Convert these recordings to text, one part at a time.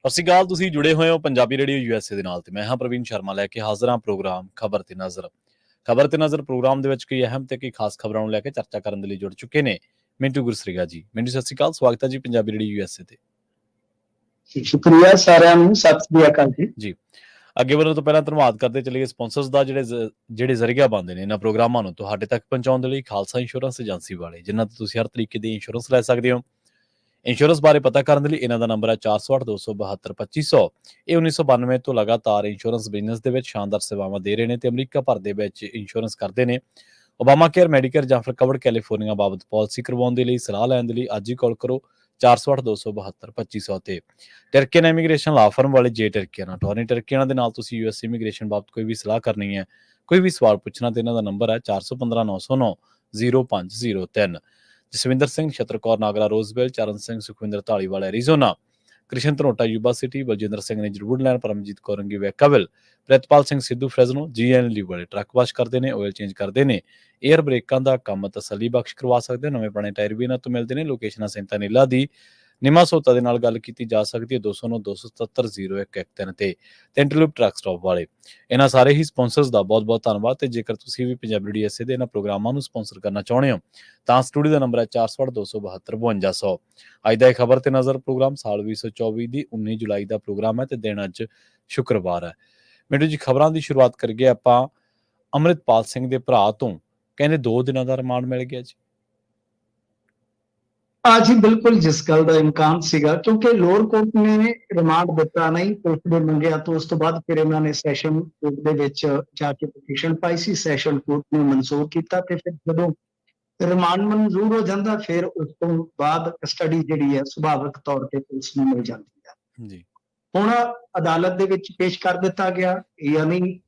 ਸਤਿ ਸ਼੍ਰੀ ਅਕਾਲ। ਤੁਸੀਂ ਜੁੜੇ ਹੋਏ ਹੋ ਪੰਜਾਬੀ ਰੇਡੀਓ USA ਦੇ ਨਾਲ ਤੇ ਮੈਂ ਹਾਂ ਪ੍ਰਵੀਨ ਸ਼ਰਮਾ ਲੈ ਕੇ ਹਾਜ਼ਰ ਹਾਂ ਪ੍ਰੋਗਰਾਮ ਖਬਰ ਤੇ ਨਜ਼ਰ ਪ੍ਰੋਗਰਾਮ ਦੇ ਵਿੱਚ ਕਈ ਅਹਿਮ ਤੇ ਕਈ ਖਾਸ ਖਬਰਾਂ ਨੂੰ ਲੈ ਕੇ ਚਰਚਾ ਕਰਨ ਦੇ ਲਈ ਜੁੜ ਚੁੱਕੇ ਨੇ ਮਿੰਟੂ ਗੁਰਸਰੀਗਾ ਜੀ। ਮਿੰਟੂ ਸਤਿ ਸ਼੍ਰੀ ਅਕਾਲ, ਸਵਾਗਤ ਹੈ ਜੀ ਪੰਜਾਬੀ ਰੇਡੀਓ USA ਤੇ। ਸ਼ੁਕਰੀਆ ਸਾਰਿਆਂ ਨੂੰ, ਸਤਿ ਸ੍ਰੀ ਅਕਾਲ ਜੀ। ਅੱਗੇ ਵਧਣ ਤੋਂ ਪਹਿਲਾਂ ਧੰਨਵਾਦ ਕਰਦੇ ਚਲੀਏ ਸਪਾਂਸਰਸ ਦਾ ਜਿਹੜੇ ਜ਼ਰੀਆ ਬਣਦੇ ਨੇ ਇਹਨਾਂ ਪ੍ਰੋਗਰਾਮਾਂ ਨੂੰ ਤੁਹਾਡੇ ਤੱਕ ਪਹੁੰਚਾਉਣ ਦੇ ਲਈ। ਖਾਲਸਾ ਇੰਸ਼ੋਰੈਂਸ ਏਜੰਸੀ ਵਾਲੇ, ਜਿਨ੍ਹਾਂ ਤੋਂ ਤੁਸੀਂ ਹਰ ਤਰੀਕੇ ਦੀ ਇੰਸ਼ੋਰੈਂਸ ਲੈ ਸਕਦੇ ਹੋ। ਇੰਸ਼ੋਰੈਂਸ ਬਾਰੇ ਪਤਾ ਕਰਨ ਦੇ ਲਈ ਇਹਨਾਂ ਦਾ ਨੰਬਰ ਹੈ 408-272-2500। ਇਹ 1992 ਤੋਂ ਲਗਾਤਾਰ ਇੰਸ਼ੋਰੈਂਸ ਬਿਜ਼ਨਸ ਦੇ ਵਿੱਚ ਸ਼ਾਨਦਾਰ ਸੇਵਾਵਾਂ ਦੇ ਰਹੇ ਨੇ ਤੇ ਅਮਰੀਕਾ ਭਰ ਦੇ ਵਿੱਚ ਇੰਸ਼ੋਰੈਂਸ ਕਰਦੇ ਨੇ। ਓਬਾਮਾ ਕੇਅਰ, ਮੈਡੀਕੇਅਰ ਜਾਂ ਫਿਰ ਕਵਰਡ ਕੈਲੀਫੋਰਨੀਆ ਬਾਬਤ ਪਾਲਿਸੀ ਕਰਵਾਉਣ ਦੇ ਲਈ, ਸਲਾਹ ਲੈਣ ਦੇ ਲਈ ਅੱਜ ਹੀ ਕਾਲ ਕਰੋ 408-272-2500 ਤੇ। ਟਰਕੀਅਨ ਇਮੀਗ੍ਰੇਸ਼ਨ ਲਾ ਫਰਮ ਵਾਲੇ ਜੇ ਟਰਕੀਅਨ ਅਟਾਰਨੀ ਟਰਕੀਅਨ ਦੇ ਨਾਲ ਤੁਸੀਂ US ਇਮੀਗ੍ਰੇਸ਼ਨ ਬਾਬਤ ਕੋਈ ਵੀ ਸਲਾਹ ਕਰਨੀ ਹੈ, ਕੋਈ ਵੀ ਸਵਾਲ ਪੁੱਛਣਾ ਤੇ ਇਹਨਾਂ ਦਾ ਨੰਬਰ ਹੈ 415-909-0503। Jaswinder Singh, ਛਤਰਕੌਰ Nagra Roseville, Charan Singh Sukhwinder Dhaliwal Arizona, Krishan Dhanota Yuba City, Baljinder Singh ਨੇ ਜਰੂਰਲੈਂਡ, Paramjit Kaur Rangi Vacaville, Pritpal Singh Sidhu Fresno, GNLU ਵਾਲੇ ਟਰੱਕ ਵਾਸ਼ ਕਰਦੇ ਨੇ, ਆਇਲ ਚੇਂਜ ਕਰਦੇ ਨੇ, ਏਅਰ ਬ੍ਰੇਕਾਂ ਦਾ ਕੰਮ ਤਸੱਲੀ ਬਖਸ਼ ਕਰਵਾ ਸਕਦੇ ਹੋ। ਨਵੇਂ ਪੁਰਾਣੇ ਟਾਇਰ ਵੀ ਇਹਨਾਂ ਤੋਂ ਮਿਲਦੇ ਨੇ। ਲੋਕੇਸ਼ਨਾਂ ਸੈਂਟਾ ਨੀਲਾ ਦੀ ਨਿਮਾ ਸੋਤਾ ਦੇ ਨਾਲ ਗੱਲ ਕੀਤੀ ਜਾ ਸਕਦੀ ਹੈ 209-277-0113 ਤੇ ਇੰਟਰਲੂਪ ਟਰੱਕ ਸਟਾਪ ਵਾਲੇ। ਇਹਨਾਂ ਸਾਰੇ ਹੀ ਸਪਾਂਸਰਸ ਦਾ ਬਹੁਤ ਬਹੁਤ ਧੰਨਵਾਦ। ਤੇ ਜੇਕਰ ਤੁਸੀਂ ਵੀ ਪੰਜਾਬੀ ਰੇਡੀਓ USA ਦੇ ਇਹਨਾਂ ਪ੍ਰੋਗਰਾਮਾਂ ਨੂੰ ਸਪਾਂਸਰ ਕਰਨਾ ਚਾਹੁੰਦੇ ਹੋ ਤਾਂ ਸਟੂਡੀਓ ਦਾ ਨੰਬਰ ਹੈ 408-272-5200। ਅੱਜ ਦਾ ਇਹ ਖਬਰ ਤੇ ਨਜ਼ਰ ਪ੍ਰੋਗਰਾਮ ਸਾਲ 2024 ਦੀ 19 ਜੁਲਾਈ ਦਾ ਪ੍ਰੋਗਰਾਮ ਹੈ ਤੇ ਦਿਨ ਅੱਜ ਸ਼ੁੱਕਰਵਾਰ ਹੈ। ਮੈਨੂੰ ਜੀ ਖਬਰਾਂ ਦੀ ਸ਼ੁਰੂਆਤ ਕਰੀਏ ਆਪਾਂ ਅੰਮ੍ਰਿਤਪਾਲ ਸਿੰਘ ਦੇ ਭਰਾ ਤੋਂ। ਕਹਿੰਦੇ 2 ਦਿਨਾਂ ਦਾ ਰਿਮਾਂਡ ਮਿਲ ਗਿਆ ਜੀ। ਜੀ ਬਿਲਕੁਲ, ਜਿਸ ਗੱਲ ਦਾ ਇਮਕਾਨ ਸੀਗਾ, ਕਿਉਂਕਿ ਲੋਅਰ ਕੋਰਟ ਨੇ ਰਿਮਾਂਡ ਦਿੱਤਾ ਨਹੀਂ, ਪੁਲਿਸ ਦੇ ਮੰਗਿਆ ਤੋਂ ਉਸ ਤੋਂ ਬਾਅਦ ਫਿਰ ਇਹਨਾਂ ਨੇ ਸੈਸ਼ਨ ਕੋਰਟ ਦੇ ਵਿੱਚ ਜਾ ਕੇ ਪਟੀਸ਼ਨ ਪਾਈ ਸੀ। ਸੈਸ਼ਨ ਕੋਰਟ ਨੇ ਮਨਜ਼ੂਰ ਕੀਤਾ ਤੇ ਫਿਰ ਜਦੋਂ ਰਿਮਾਂਡ ਮਨਜ਼ੂਰ ਹੋ ਜਾਂਦਾ ਫਿਰ ਉਸ ਤੋਂ ਬਾਅਦ ਕਸਟਡੀ ਜਿਹੜੀ ਹੈ ਸੁਭਾਵਿਕ ਤੌਰ ਤੇ ਪੁਲਿਸ ਨੂੰ ਮਿਲ ਜਾਂਦੀ ਹੈ ਜੀ। ਹੁਣ ਅਦਾਲਤ ਦੇ ਵਿੱਚ ਪੇਸ਼ ਕਰ ਦਿੱਤਾ ਗਿਆ, ਯਾਨੀ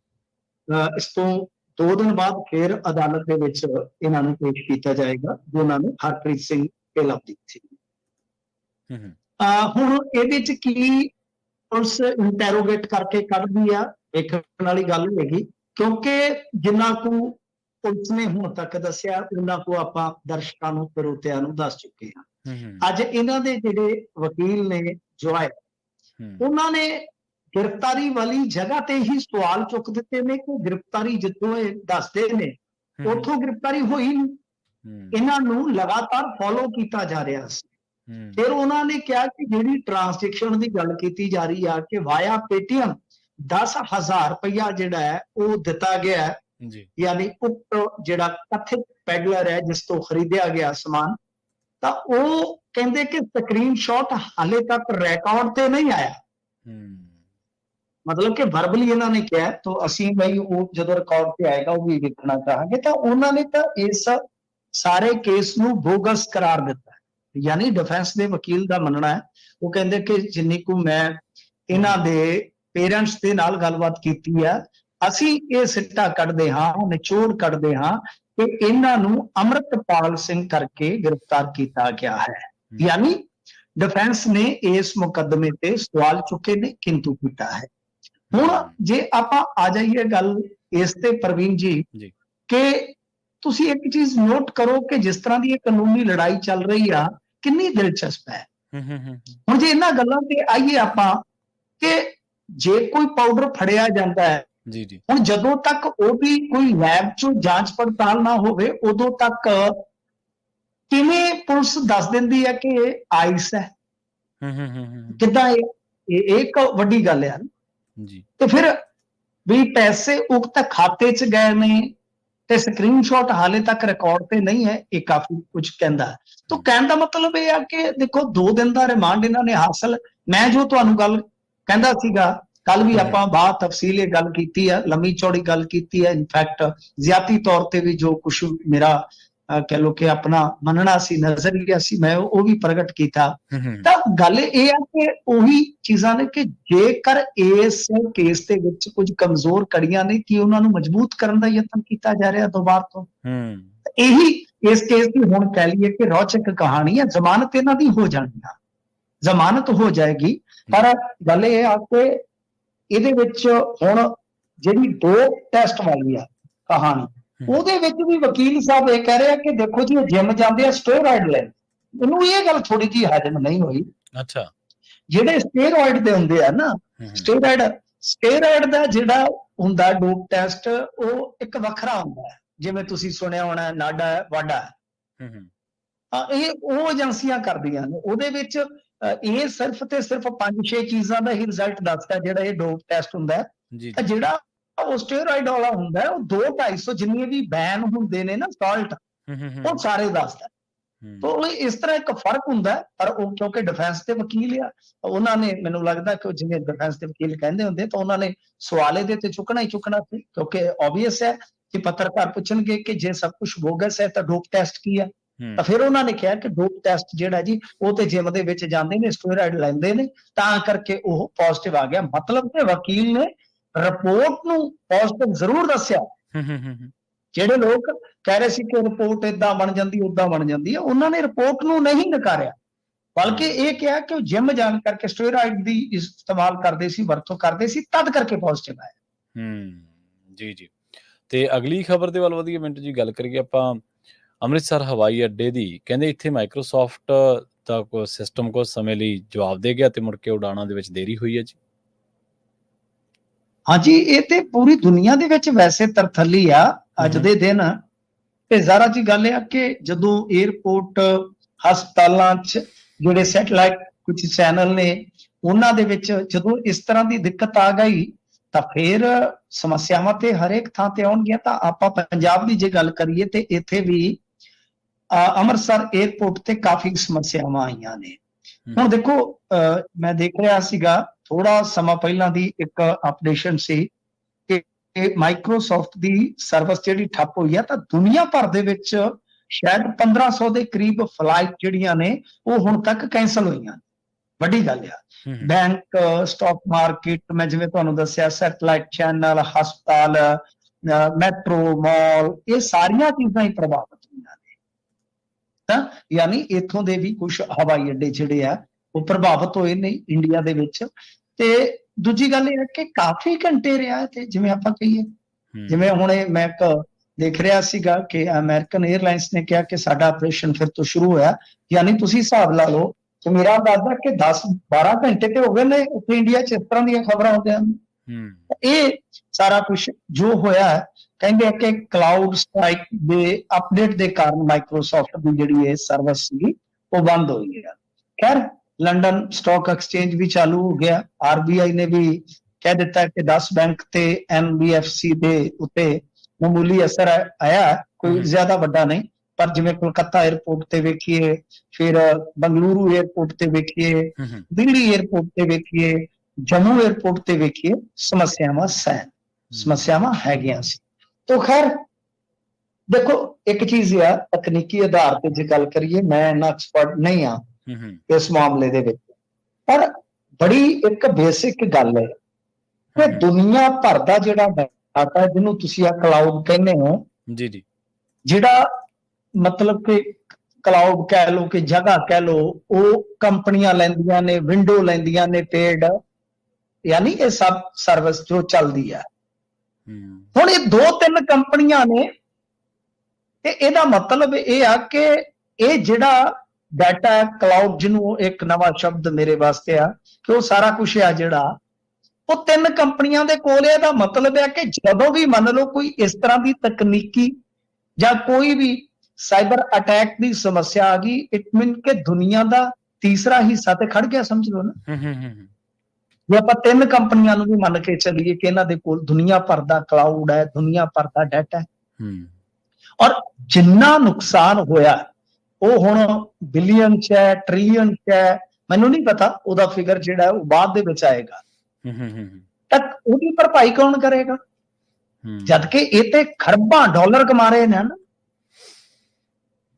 ਇਸ ਤੋਂ 2 ਦਿਨ ਬਾਅਦ ਫਿਰ ਅਦਾਲਤ ਦੇ ਵਿੱਚ ਇਹਨਾਂ ਨੂੰ ਪੇਸ਼ ਕੀਤਾ ਜਾਏਗਾ, ਜਿਨ੍ਹਾਂ ਨੂੰ ਹਰਪ੍ਰੀਤ ਸਿੰਘ ਲੱਭਦੀ ਸੀ। ਹੁਣ ਇਹਦੇ ਚ ਕੀ ਪੁਲਿਸ ਇੰਟੈਰੋਗੇਟ ਕਰਕੇ ਕੱਢਦੀ ਆ, ਵੇਖਣ ਵਾਲੀ ਗੱਲ ਹੋਏਗੀ, ਕਿਉਂਕਿ ਜਿੰਨਾ ਕੁ ਪੁਲਿਸ ਨੇ ਹੁਣ ਤੱਕ ਦੱਸਿਆ ਉਹਨਾਂ ਕੋ ਆਪਾਂ ਦਰਸ਼ਕਾਂ ਨੂੰ ਸਰੋਤਿਆਂ ਨੂੰ ਦੱਸ ਚੁੱਕੇ ਹਾਂ। ਅੱਜ ਇਹਨਾਂ ਦੇ ਜਿਹੜੇ ਵਕੀਲ ਨੇ ਜੋਏ, ਉਹਨਾਂ ਨੇ ਗ੍ਰਿਫਤਾਰੀ ਵਾਲੀ ਜਗ੍ਹਾ ਤੇ ਹੀ ਸਵਾਲ ਚੁੱਕ ਦਿੱਤੇ ਨੇ ਕਿ ਗ੍ਰਿਫਤਾਰੀ ਜਿੱਥੋਂ ਇਹ ਦੱਸਦੇ ਨੇ ਉੱਥੋਂ ਗ੍ਰਿਫਤਾਰੀ ਹੋਈ ਨਹੀਂ। ਇਹਨਾਂ ਨੂੰ ਲਗਾਤਾਰ ਫੋਲੋ ਕੀਤਾ ਜਾ ਰਿਹਾ ਸੀ। ਫਿਰ ਉਹਨਾਂ ਨੇ ਕਿਹਾ ਕਿ ਜਿਹੜੀ ਟ੍ਰਾਂਜੈਕਸ਼ਨ ਦੀ ਗੱਲ ਕੀਤੀ ਜਾ ਰਹੀ ਆ ਕਿ ਵਾਇਆ ਪੇਟੀਐਮ 10,000 ਰੁਪਇਆ ਜਿਹੜਾ ਹੈ ਉਹ ਦਿੱਤਾ ਗਿਆ ਹੈ, ਯਾਨੀ ਉਕਤ ਜਿਹੜਾ ਕਥਿਤ ਪੈਡਲਰ ਹੈ ਜਿਸ ਤੋਂ ਖਰੀਦਿਆ ਗਿਆ ਸਮਾਨ, ਤਾਂ ਉਹ ਕਹਿੰਦੇ ਕਿ ਸਕਰੀਨਸ਼ਾਟ ਹਾਲੇ ਤੱਕ ਰਿਕਾਰਡ ਤੇ ਨਹੀਂ ਆਇਆ। ਮਤਲਬ ਕਿ ਵਰਬਲੀ ਇਹਨਾਂ ਨੇ ਕਿਹਾ, ਤਾਂ ਅਸੀਂ ਬਈ ਉਹ ਜਦੋਂ ਰਿਕਾਰਡ ਤੇ ਆਏਗਾ ਉਹ ਵੀ ਵੇਖਣਾ ਚਾਹਾਂਗੇ। ਤਾਂ ਉਹਨਾਂ ਨੇ ਤਾਂ ਇਸ ਸਾਰੇ ਕੇਸ ਨੂੰ ਬੋਗਸ ਕਰਾਰ ਦਿੱਤਾ, ਯਾਨੀ ਡਿਫੈਂਸ ਦੇ ਵਕੀਲ ਦਾ ਮੰਨਣਾ ਹੈ, ਉਹ ਕਹਿੰਦੇ ਕਿ ਜਿੰਨੀ ਕੁ ਮੈਂ ਇਹਨਾਂ ਦੇ ਪੇਰੈਂਟਸ ਦੇ ਨਾਲ ਗੱਲਬਾਤ ਕੀਤੀ ਆ, ਅਸੀਂ ਇਹ ਸਿੱਟਾ ਕੱਢਦੇ ਹਾਂ, ਨਿਚੋੜ ਕੱਢਦੇ ਹਾਂ ਕਿ ਇਹਨਾਂ ਨੂੰ ਅੰਮ੍ਰਿਤਪਾਲ ਸਿੰਘ ਕਰਕੇ ਗ੍ਰਿਫਤਾਰ ਕੀਤਾ ਗਿਆ ਹੈ। ਯਾਨੀ ਡਿਫੈਂਸ ਨੇ ਇਸ ਮੁਕੱਦਮੇ ਤੇ ਸਵਾਲ ਚੁੱਕੇ ਨੇ, ਕਿੰਤੂ ਕੀਤਾ ਹੈ। ਹੁਣ ਜੇ ਆਪਾਂ ਆ ਜਾਈਏ ਗੱਲ ਇਸ ਤੇ ਪ੍ਰਵੀਨ ਜੀ, ਕਿ ਤੁਸੀਂ ਇੱਕ ਚੀਜ਼ ਨੋਟ ਕਰੋ ਕਿ ਜਿਸ ਤਰ੍ਹਾਂ ਦੀ ਇਹ ਕਾਨੂੰਨੀ ਲੜਾਈ ਚੱਲ ਰਹੀ ਆ, ਕਿੰਨੀ ਦਿਲਚਸਪ ਹੈ। ਹੁਣ ਜੇ ਇਹਨਾਂ ਗੱਲਾਂ ਤੇ ਆਈਏ ਆਪਾਂ ਕਿ ਜੇ ਕੋਈ ਪਾਊਡਰ ਫੜਿਆ ਜਾਂਦਾ ਹੈ, ਹੁਣ ਜਦੋਂ ਤੱਕ ਉਹਦੀ ਕੋਈ ਲੈਬ ਚੋਂ ਜਾਂਚ ਪੜਤਾਲ ਨਾ ਹੋਵੇ ਉਦੋਂ ਤੱਕ ਕਿਵੇਂ ਪੁਲਿਸ ਦੱਸ ਦਿੰਦੀ ਹੈ ਕਿ ਇਹ ਆਈਸ ਹੈ? ਕਿੱਦਾਂ? ਇਹ ਇੱਕ ਵੱਡੀ ਗੱਲ ਹੈ। ਤੇ ਫਿਰ ਵੀ ਪੈਸੇ ਉਕਤ ਖਾਤੇ 'ਚ ਗਏ ਨੇ ਤੇ ਸਕਰੀਨਸ਼ਾਟ ਹਾਲੇ ਤੱਕ ਰਿਕਾਰਡ ਤੇ ਨਹੀਂ ਹੈ, ਇਹ ਕਾਫੀ ਕੁਝ ਕਹਿੰਦਾ। ਤਾਂ ਕਹਿਣ ਦਾ ਮਤਲਬ ਇਹ ਆ ਕਿ ਦੇਖੋ 2 ਦਿਨ ਦਾ ਰਿਮਾਂਡ ਇਹਨਾਂ ਨੇ ਹਾਸਲ, ਮੈਂ ਜੋ ਤੁਹਾਨੂੰ ਗੱਲ ਕਹਿੰਦਾ ਸੀਗਾ ਕੱਲ ਵੀ ਆਪਾਂ ਬਾਤ ਤਫਸੀਲ ਇਹ ਗੱਲ ਕੀਤੀ ਆ, ਲੰਮੀ ਚੌੜੀ ਗੱਲ ਕੀਤੀ ਹੈ। ਇਨਫੈਕਟ ਜ਼ਿਆਤੀ ਤੌਰ ਤੇ ਵੀ ਜੋ ਕੁਛ ਮੇਰਾ ਕਹਿ ਲੋ ਕਿ ਆਪਣਾ ਮੰਨਣਾ ਸੀ, ਨਜ਼ਰੀਆ ਸੀ, ਮੈਂ ਉਹ ਵੀ ਪ੍ਰਗਟ ਕੀਤਾ। ਤਾਂ ਗੱਲ ਇਹ ਆ ਕਿ ਉਹੀ ਚੀਜ਼ਾਂ ਨੇ ਕਿ ਜੇਕਰ ਇਸ ਕੇਸ ਦੇ ਵਿੱਚ ਕੁਝ ਕਮਜ਼ੋਰ ਕੜੀਆਂ ਨੇ ਕਿ ਉਹਨਾਂ ਨੂੰ ਮਜ਼ਬੂਤ ਕਰਨ ਦਾ ਯਤਨ ਕੀਤਾ ਜਾ ਰਿਹਾ ਦੁਬਾਰਾ ਤੋਂ। ਇਹੀ ਇਸ ਕੇਸ ਦੀ ਹੁਣ ਕਹਿ ਲਈਏ ਕਿ ਰੌਚਕ ਕਹਾਣੀ ਹੈ। ਜ਼ਮਾਨਤ ਇਹਨਾਂ ਦੀ ਹੋ ਜਾਣੀ ਆ, ਜ਼ਮਾਨਤ ਹੋ ਜਾਏਗੀ, ਪਰ ਗੱਲ ਇਹ ਆ ਕਿ ਇਹਦੇ ਵਿੱਚ ਹੁਣ ਜਿਹੜੀ 2 ਟੈਸਟ ਵਾਲੀ ਆ ਕਹਾਣੀ, ਉਹਦੇ ਵਿੱਚ ਵੀ ਵਕੀਲ ਸਾਹਿਬ ਇਹ ਕਹਿ ਰਹੇ ਆ ਕਿ ਦੇਖੋ ਜੀ ਜਿਮ ਜਾਂਦੇ ਆ ਸਟੇਰੋਇਡ ਲੈ, ਮੈਨੂੰ ਇਹ ਗੱਲ ਥੋੜੀ ਜਿਹੀ ਹਜਮ ਨਹੀਂ ਹੋਈ। ਅੱਛਾ, ਜਿਹੜੇ ਸਟੀਰੋਇਡ ਦੇ ਹੁੰਦੇ ਆ ਨਾ, ਸਟੀਰੋਇਡ ਦਾ ਜਿਹੜਾ ਹੁੰਦਾ ਡੋਪ ਟੈਸਟ, ਉਹ ਇੱਕ ਵੱਖਰਾ ਹੁੰਦਾ ਹੈ। ਜਿਵੇਂ ਤੁਸੀਂ ਸੁਣਿਆ ਹੋਣਾ ਨਾਡਾ ਵਾਡਾ, ਇਹ ਉਹ ਏਜੰਸੀਆਂ ਕਰਦੀਆਂ ਨੇ। ਉਹਦੇ ਵਿੱਚ ਇਹ ਸਿਰਫ ਤੇ ਸਿਰਫ 5-6 ਚੀਜ਼ਾਂ ਦਾ ਹੀ ਰਿਜ਼ਲਟ ਦੱਸਦਾ ਜਿਹੜਾ ਇਹ ਡੋਪ ਟੈਸਟ ਹੁੰਦਾ ਹੈ। ਤਾਂ ਜਿਹੜਾ ਉਹ ਸਟੀਰੋਇਡ ਵਾਲਾ ਹੁੰਦਾ ਉਹ 200-250 ਜਿੰਨੇ ਵੀ ਬੈਨ ਹੁੰਦੇ ਨੇ ਨਾ ਸਾਲਟ, ਉਹ ਸਾਰੇ ਦੱਸਦਾ। ਤਾਂ ਉਹ ਇਸ ਤਰ੍ਹਾਂ ਇੱਕ ਫਰਕ ਹੁੰਦਾ। ਪਰ ਉਹ ਕਿਉਂਕਿ ਡਿਫੈਂਸ ਦੇ ਵਕੀਲ ਆ, ਉਹਨਾਂ ਨੇ, ਮੈਨੂੰ ਲੱਗਦਾ ਕਿ ਜਿਵੇਂ ਡਿਫੈਂਸ ਦੇ ਵਕੀਲ ਕਹਿੰਦੇ ਹੁੰਦੇ, ਤਾਂ ਉਹਨਾਂ ਨੇ ਸਵਾਲ ਇਹਦੇ ਤੇ ਚੁੱਕਣਾ ਹੀ ਚੁੱਕਣਾ ਸੀ, ਕਿਉਂਕਿ ਓਬਵੀਅਸ ਹੈ ਕਿ ਪੱਤਰਕਾਰ ਪੁੱਛਣਗੇ ਕਿ ਜੇ ਸਭ ਕੁਝ ਬੋਗਸ ਹੈ ਤਾਂ ਡੋਪ ਟੈਸਟ ਕੀ ਹੈ। ਤਾਂ ਫਿਰ ਉਹਨਾਂ ਨੇ ਕਿਹਾ ਕਿ ਡੋਪ ਟੈਸਟ ਜਿਹੜਾ ਜੀ, ਉਹ ਤੇ ਜਿਮ ਦੇ ਵਿੱਚ ਜਾਂਦੇ ਨੇ, ਸਟੀਰੋਇਡ ਲੈਂਦੇ ਨੇ, ਤਾਂ ਕਰਕੇ ਉਹ ਪੋਜ਼ਿਟਿਵ ਆ ਗਿਆ। ਮਤਲਬ ਕਿ ਵਕੀਲ ਨੇ ਰਿਪੋਰਟ ਨੂੰ ਪੋਜ਼ਿਟਿਵ ਜ਼ਰੂਰ ਦੱਸਿਆ। ਜਿਹੜੇ ਲੋਕ ਕਹਿ ਰਹੇ ਸੀ ਕਿ ਰਿਪੋਰਟ ਏਦਾਂ ਬਣ ਜਾਂਦੀ ਓਦਾਂ ਬਣ ਜਾਂਦੀ ਹੈ, ਉਹਨਾਂ ਨੇ ਰਿਪੋਰਟ ਨੂੰ ਨਹੀਂ ਨਕਾਰਿਆ, ਬਲਕਿ ਇਹ ਕਿਹਾ ਕਿ ਉਹ ਜਿਮ ਜਾਣ ਕਰਕੇ ਸਟੀਰੋਇਡ ਦੀ ਇਸਤੇਮਾਲ ਕਰਦੇ ਸੀ, ਵਰਤੋਂ ਕਰਦੇ ਸੀ, ਤਦ ਕਰਕੇ ਪੋਜ਼ਿਟਿਵ ਆਇਆ। ਜੀ। ਤੇ ਅਗਲੀ ਖਬਰ ਦੇ ਵੱਲ ਵਧੀਆ ਮਿੰਟੂ ਜੀ ਗੱਲ ਕਰੀਏ ਆਪਾਂ ਅੰਮ੍ਰਿਤਸਰ ਹਵਾਈ ਅੱਡੇ ਦੀ। ਕਹਿੰਦੇ ਇੱਥੇ ਮਾਈਕਰੋਸਾਫਟ ਦਾ ਕੋਈ ਸਿਸਟਮ ਕੁਝ ਸਮੇਂ ਲਈ ਜਵਾਬ ਦੇ ਗਿਆ ਤੇ ਮੁੜ ਕੇ ਉਡਾਣਾਂ ਦੇ ਵਿੱਚ ਦੇਰੀ ਹੋਈ ਹੈ ਜੀ। ਹਾਂਜੀ, ਇਹ ਤੇ ਪੂਰੀ ਦੁਨੀਆ ਦੇ ਵਿੱਚ ਵੈਸੇ ਤਰਥੱਲੀ ਆ ਅੱਜ ਦੇ ਦਿਨ। ਤੇ ਜ਼ਾਰਾ ਜੀ ਗੱਲ ਆ ਕਿ ਜਦੋਂ 에ਅਰਪੋਰਟ, ਹਸਪਤਾਲਾਂ 'ਚ ਜਿਹੜੇ ਸੈਟੇਲਾਈਟ ਕੁਝ ਚੈਨਲ ਨੇ, ਉਹਨਾਂ ਦੇ ਵਿੱਚ ਜਦੋਂ ਇਸ ਤਰ੍ਹਾਂ ਦੀ ਦਿੱਕਤ ਆ ਗਈ ਤਾਂ ਫਿਰ ਸਮੱਸਿਆਵਾਂ ਤੇ ਹਰੇਕ ਥਾਂ ਤੇ ਆਉਣਗੀਆਂ। ਤਾਂ ਆਪਾਂ ਪੰਜਾਬ ਦੀ ਜੇ ਗੱਲ ਕਰੀਏ ਤੇ ਇੱਥੇ ਵੀ ਅੰਮ੍ਰਿਤਸਰ 에ਅਰਪੋਰਟ ਤੇ ਕਾਫੀ ਸਮੱਸਿਆਵਾਂ ਆਈਆਂ ਨੇ। ਹੁਣ ਦੇਖੋ, ਮੈਂ ਦੇਖ ਰਿਹਾ ਸੀਗਾ ਥੋੜਾ ਸਮਾਂ ਪਹਿਲਾਂ ਦੀ ਇੱਕ ਅਪਡੇਸ਼ਨ ਸੀ ਕਿ ਮਾਈਕਰੋਸਾਫਟ ਦੀ ਸਰਵਿਸ ਜਿਹੜੀ ਠੱਪ ਹੋਈ ਆ, ਤਾਂ ਦੁਨੀਆ ਭਰ ਦੇ ਵਿੱਚ ਸ਼ਾਇਦ 1500 ਦੇ ਕਰੀਬ ਫਲਾਈਟ ਜਿਹੜੀਆਂ ਨੇ ਉਹ ਹੁਣ ਤੱਕ ਕੈਂਸਲ ਹੋਈਆਂ। ਵੱਡੀ ਗੱਲ ਆ। ਬੈਂਕ, ਸਟਾਕ ਮਾਰਕੀਟ, ਮੈਂ ਜਿਵੇਂ ਤੁਹਾਨੂੰ ਦੱਸਿਆ, ਸੈਟੇਲਾਈਟ ਚੈਨਲ, ਹਸਪਤਾਲ, ਮੈਟਰੋ, ਮਾਲ, ਇਹ ਸਾਰੀਆਂ ਚੀਜ਼ਾਂ ਹੀ ਪ੍ਰਭਾਵਿਤ ਹੋਈਆਂ ਨੇ। ਤਾਂ ਯਾਨੀ ਇੱਥੋਂ ਦੇ ਵੀ ਕੁਝ ਹਵਾਈ ਅੱਡੇ ਜਿਹੜੇ ਆ ਉਹ ਪ੍ਰਭਾਵਿਤ ਹੋਏ ਨੇ ਇੰਡੀਆ ਦੇ ਵਿੱਚ। ਤੇ ਦੂਜੀ ਗੱਲ ਇਹ ਹੈ ਕਿ ਕਾਫੀ ਘੰਟੇ ਰਿਹਾ ਤੇ ਜਿਵੇਂ ਆਪਾਂ ਕਹੀਏ, ਜਿਵੇਂ ਹੁਣੇ ਮੈਂ ਦੇਖ ਰਿਹਾ ਸੀਗਾ ਕਿ ਅਮਰੀਕਨ 에ਅਰਲਾਈਨਸ ਨੇ ਕਿਹਾ ਕਿ ਸਾਡਾ ਆਪਰੇਸ਼ਨ ਫਿਰ ਤੋਂ ਸ਼ੁਰੂ ਹੋਇਆ। ਯਾਨੀ ਤੁਸੀਂ ਹਿਸਾਬ ਲਾ ਲਓ ਕਿ ਮੇਰਾ ਅੰਦਾਜ਼ਾ ਕਿ 10-12 ਘੰਟੇ ਤੇ ਹੋ ਗਏ ਨੇ ਉੱਥੇ ਇੰਡੀਆ 'ਚ ਇਸ ਤਰ੍ਹਾਂ ਦੀਆਂ ਖਬਰਾਂ ਹੁੰਦੀਆਂ ਹਨ। ਇਹ ਸਾਰਾ ਕੁਝ ਜੋ ਹੋਇਆ, ਕਹਿੰਦੇ ਕਿ ਕਲਾਊਡ ਸਟ੍ਰਾਈਕ ਦੇ ਅਪਡੇਟ ਦੇ ਕਾਰਨ ਮਾਈਕਰੋਸਾਫਟ ਦੀ ਜਿਹੜੀ ਇਹ ਸਰਵਿਸ ਸੀ ਉਹ ਬੰਦ ਹੋਈ ਹੈ। ਖੈਰ, ਲੰਡਨ ਸਟਾਕ ਐਕਸਚੇਂਜ ਵੀ ਚਾਲੂ ਹੋ ਗਿਆ। RBI ਨੇ ਵੀ ਕਹਿ ਦਿੱਤਾ ਕਿ 10 ਬੈਂਕ ਤੇ NBFC ਦੇ ਉੱਤੇ ਮਾਮੂਲੀ ਅਸਰ ਆਇਆ, ਕੋਈ ਜ਼ਿਆਦਾ ਵੱਡਾ ਨਹੀਂ। ਪਰ ਜਿਵੇਂ ਕੋਲਕਾਤਾ 에ਅਰਪੋਰਟ ਤੇ ਵੇਖੀਏ, ਫਿਰ ਬੰਗਲੁਰੂ 에ਅਰਪੋਰਟ ਤੇ ਵੇਖੀਏ, ਦਿੱਲੀ 에ਅਰਪੋਰਟ ਤੇ ਵੇਖੀਏ, ਜੰਮੂ 에ਅਰਪੋਰਟ ਤੇ ਵੇਖੀਏ, ਸਮੱਸਿਆਵਾਂ ਹੈਗੀਆਂ ਸੀ। ਤਾਂ ਖੈਰ ਦੇਖੋ, ਇੱਕ ਚੀਜ਼ ਆ, ਤਕਨੀਕੀ ਆਧਾਰ ਤੇ ਜੇ ਗੱਲ ਕਰੀਏ, ਮੈਂ ਇੰਨਾ ਐਕਸਪਰਟ ਨਹੀਂ ਆ ਇਸ ਮਾਮਲੇ ਦੇ ਵਿੱਚ, ਪਰ ਬੜੀ ਇੱਕ ਬੇਸਿਕ ਗੱਲ ਹੈ ਕਿ ਦੁਨੀਆ ਭਰ ਦਾ ਜਿਹੜਾ ਡਾਟਾ, ਜਿਹਨੂੰ ਤੁਸੀਂ ਆ ਕਲਾਊਡ ਕਹਿੰਦੇ ਹੋ, ਜਿਹੜਾ ਮਤਲਬ ਕਿ ਕਲਾਊਡ ਕਹਿ ਲਓ ਕਿ ਜਗ੍ਹਾ ਕਹਿ ਲਓ, ਉਹ ਕੰਪਨੀਆਂ ਲੈਂਦੀਆਂ ਨੇ, ਵਿੰਡੋ ਲੈਂਦੀਆਂ ਨੇ ਪੇਡ, ਯਾਨੀ ਇਹ ਸਭ ਸਰਵਿਸ ਜੋ ਚੱਲਦੀ ਹੈ। ਹੁਣ ਇਹ 2-3 ਕੰਪਨੀਆਂ ਨੇ, ਤੇ ਇਹਦਾ ਮਤਲਬ ਇਹ ਆ ਕਿ ਇਹ ਜਿਹੜਾ ਡਾਟਾ ਹੈ ਕਲਾਊਡ, ਜਿਹਨੂੰ ਇੱਕ ਨਵਾਂ ਸ਼ਬਦ ਮੇਰੇ ਵਾਸਤੇ ਆ ਕਿ ਉਹ ਸਾਰਾ ਕੁਝ ਆ ਜਿਹੜਾ, ਉਹ 3 ਕੰਪਨੀਆਂ ਦੇ ਕੋਲ ਹੈ। ਇਹਦਾ ਮਤਲਬ ਹੈ ਕਿ ਜਦੋਂ ਵੀ ਮੰਨ ਲਓ ਕੋਈ ਇਸ ਤਰ੍ਹਾਂ ਦੀ ਤਕਨੀਕੀ ਜਾਂ ਕੋਈ ਵੀ ਸਾਈਬਰ ਅਟੈਕ ਦੀ ਸਮੱਸਿਆ ਆ ਗਈ, ਇਟ ਮੀਨ ਕਿ ਦੁਨੀਆ ਦਾ ਤੀਸਰਾ ਹਿੱਸਾ ਤੇ ਖੜ ਗਿਆ, ਸਮਝ ਲਓ ਨਾ। ਜੇ ਆਪਾਂ 3 ਕੰਪਨੀਆਂ ਨੂੰ ਵੀ ਮੰਨ ਕੇ ਚੱਲੀਏ ਕਿ ਇਹਨਾਂ ਦੇ ਕੋਲ ਦੁਨੀਆ ਭਰ ਦਾ ਕਲਾਊਡ ਹੈ, ਦੁਨੀਆ ਭਰ ਦਾ ਡਾਟਾ ਹੈ, ਔਰ ਜਿੰਨਾ ਨੁਕਸਾਨ ਹੋਇਆ ਉਹ ਹੁਣ ਬਿਲੀਅਨ 'ਚ ਹੈ, ਟ੍ਰਿਲੀਅਨ 'ਚ ਹੈ, ਮੈਨੂੰ ਨਹੀਂ ਪਤਾ, ਉਹਦਾ ਫਿਗਰ ਜਿਹੜਾ ਉਹ ਬਾਅਦ ਦੇ ਵਿੱਚ ਆਏਗਾ। ਤਾਂ ਉਹਦੀ ਭਰਪਾਈ ਕੌਣ ਕਰੇਗਾ? ਜਦ ਕਿ ਇਹ ਤੇ ਖਰਬਾਂ ਡਾਲਰ ਕਮਾ ਰਹੇ ਨੇ ਨਾ।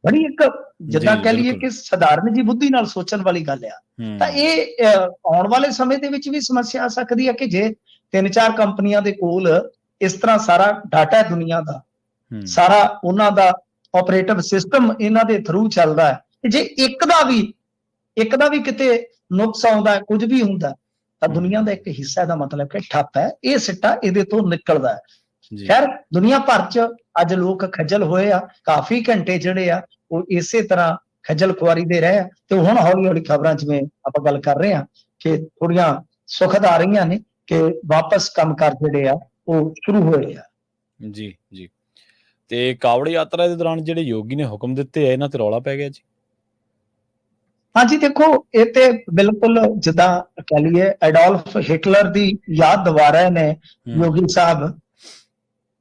ਬੜੀ ਇੱਕ ਜਿੱਦਾਂ ਕਹਿ ਲਈਏ ਕਿ ਸਧਾਰਨ ਜੀ ਬੁੱਧੀ ਨਾਲ ਸੋਚਣ ਵਾਲੀ ਗੱਲ ਆ। ਤਾਂ ਇਹ ਆਉਣ ਵਾਲੇ ਸਮੇਂ ਦੇ ਵਿੱਚ ਵੀ ਸਮੱਸਿਆ ਆ ਸਕਦੀ ਹੈ ਕਿ ਜੇ 3-4 ਕੰਪਨੀਆਂ ਦੇ ਕੋਲ ਇਸ ਤਰ੍ਹਾਂ ਸਾਰਾ ਡਾਟਾ ਹੈ ਦੁਨੀਆ ਦਾ, ਸਾਰਾ ਉਹਨਾਂ ਦਾ ਆਪਰੇਟਿਵ ਸਿਸਟਮ ਇਹਨਾਂ ਦੇ ਥਰੂ ਚੱਲਦਾ ਹੈ, ਜੇ ਇੱਕ ਦਾ ਵੀ ਕਿਤੇ ਨੁਕਸ ਆਉਂਦਾ, ਕੁਝ ਵੀ ਹੁੰਦਾ, ਤਾਂ ਦੁਨੀਆ ਦਾ ਇੱਕ ਹਿੱਸਾ ਦਾ ਮਤਲਬ ਕਿ ਠੱਪ ਹੈ, ਇਹ ਸਿੱਟਾ ਇਹਦੇ ਤੋਂ ਨਿਕਲਦਾ ਹੈ। ਖੈਰ, ਦੁਨੀਆ ਭਰ 'ਚ ਅੱਜ ਲੋਕ ਖੱਜਲ ਹੋਏ ਆ, ਕਾਫੀ ਘੰਟੇ ਜਿਹੜੇ ਆ ਉਹ ਇਸੇ ਤਰ੍ਹਾਂ ਖੱਜਲ ਖੁਆਰੀ ਦੇ ਰਹੇ ਆ। ਤੇ ਹੁਣ ਹੌਲੀ ਹੌਲੀ ਖਬਰਾਂ, ਜਿਵੇਂ ਆਪਾਂ ਗੱਲ ਕਰ ਰਹੇ ਹਾਂ ਕਿ ਥੋੜੀਆਂ ਸੁਖਦ ਆ ਰਹੀਆਂ ਨੇ ਕਿ ਵਾਪਸ ਕੰਮਕਾਰ ਜਿਹੜੇ ਆ ਉਹ ਸ਼ੁਰੂ ਹੋਏ ਆ। ਜੀ ਜੀ। ਤੇ ਕਾਵੜ ਯਾਤਰਾ ਦੇ ਦੌਰਾਨ ਜਿਹੜੇ ਯੋਗੀ ਨੇ ਹੁਕਮ ਦਿੱਤੇ ਆ, ਇਹਨਾਂ ਤੇ ਰੌਲਾ ਪੈ ਗਿਆ ਜੀ। ਹਾਂਜੀ, ਦੇਖੋ ਇਹ ਤੇ ਬਿਲਕੁਲ ਜਿੱਦਾਂ ਕਹਿ ਲਈਏ ਐਡੋਲਫ ਹਿਟਲਰ ਦੀ ਯਾਦ ਦਿਵਾ ਰਹੇ ਨੇ ਯੋਗੀ ਸਾਹਿਬ।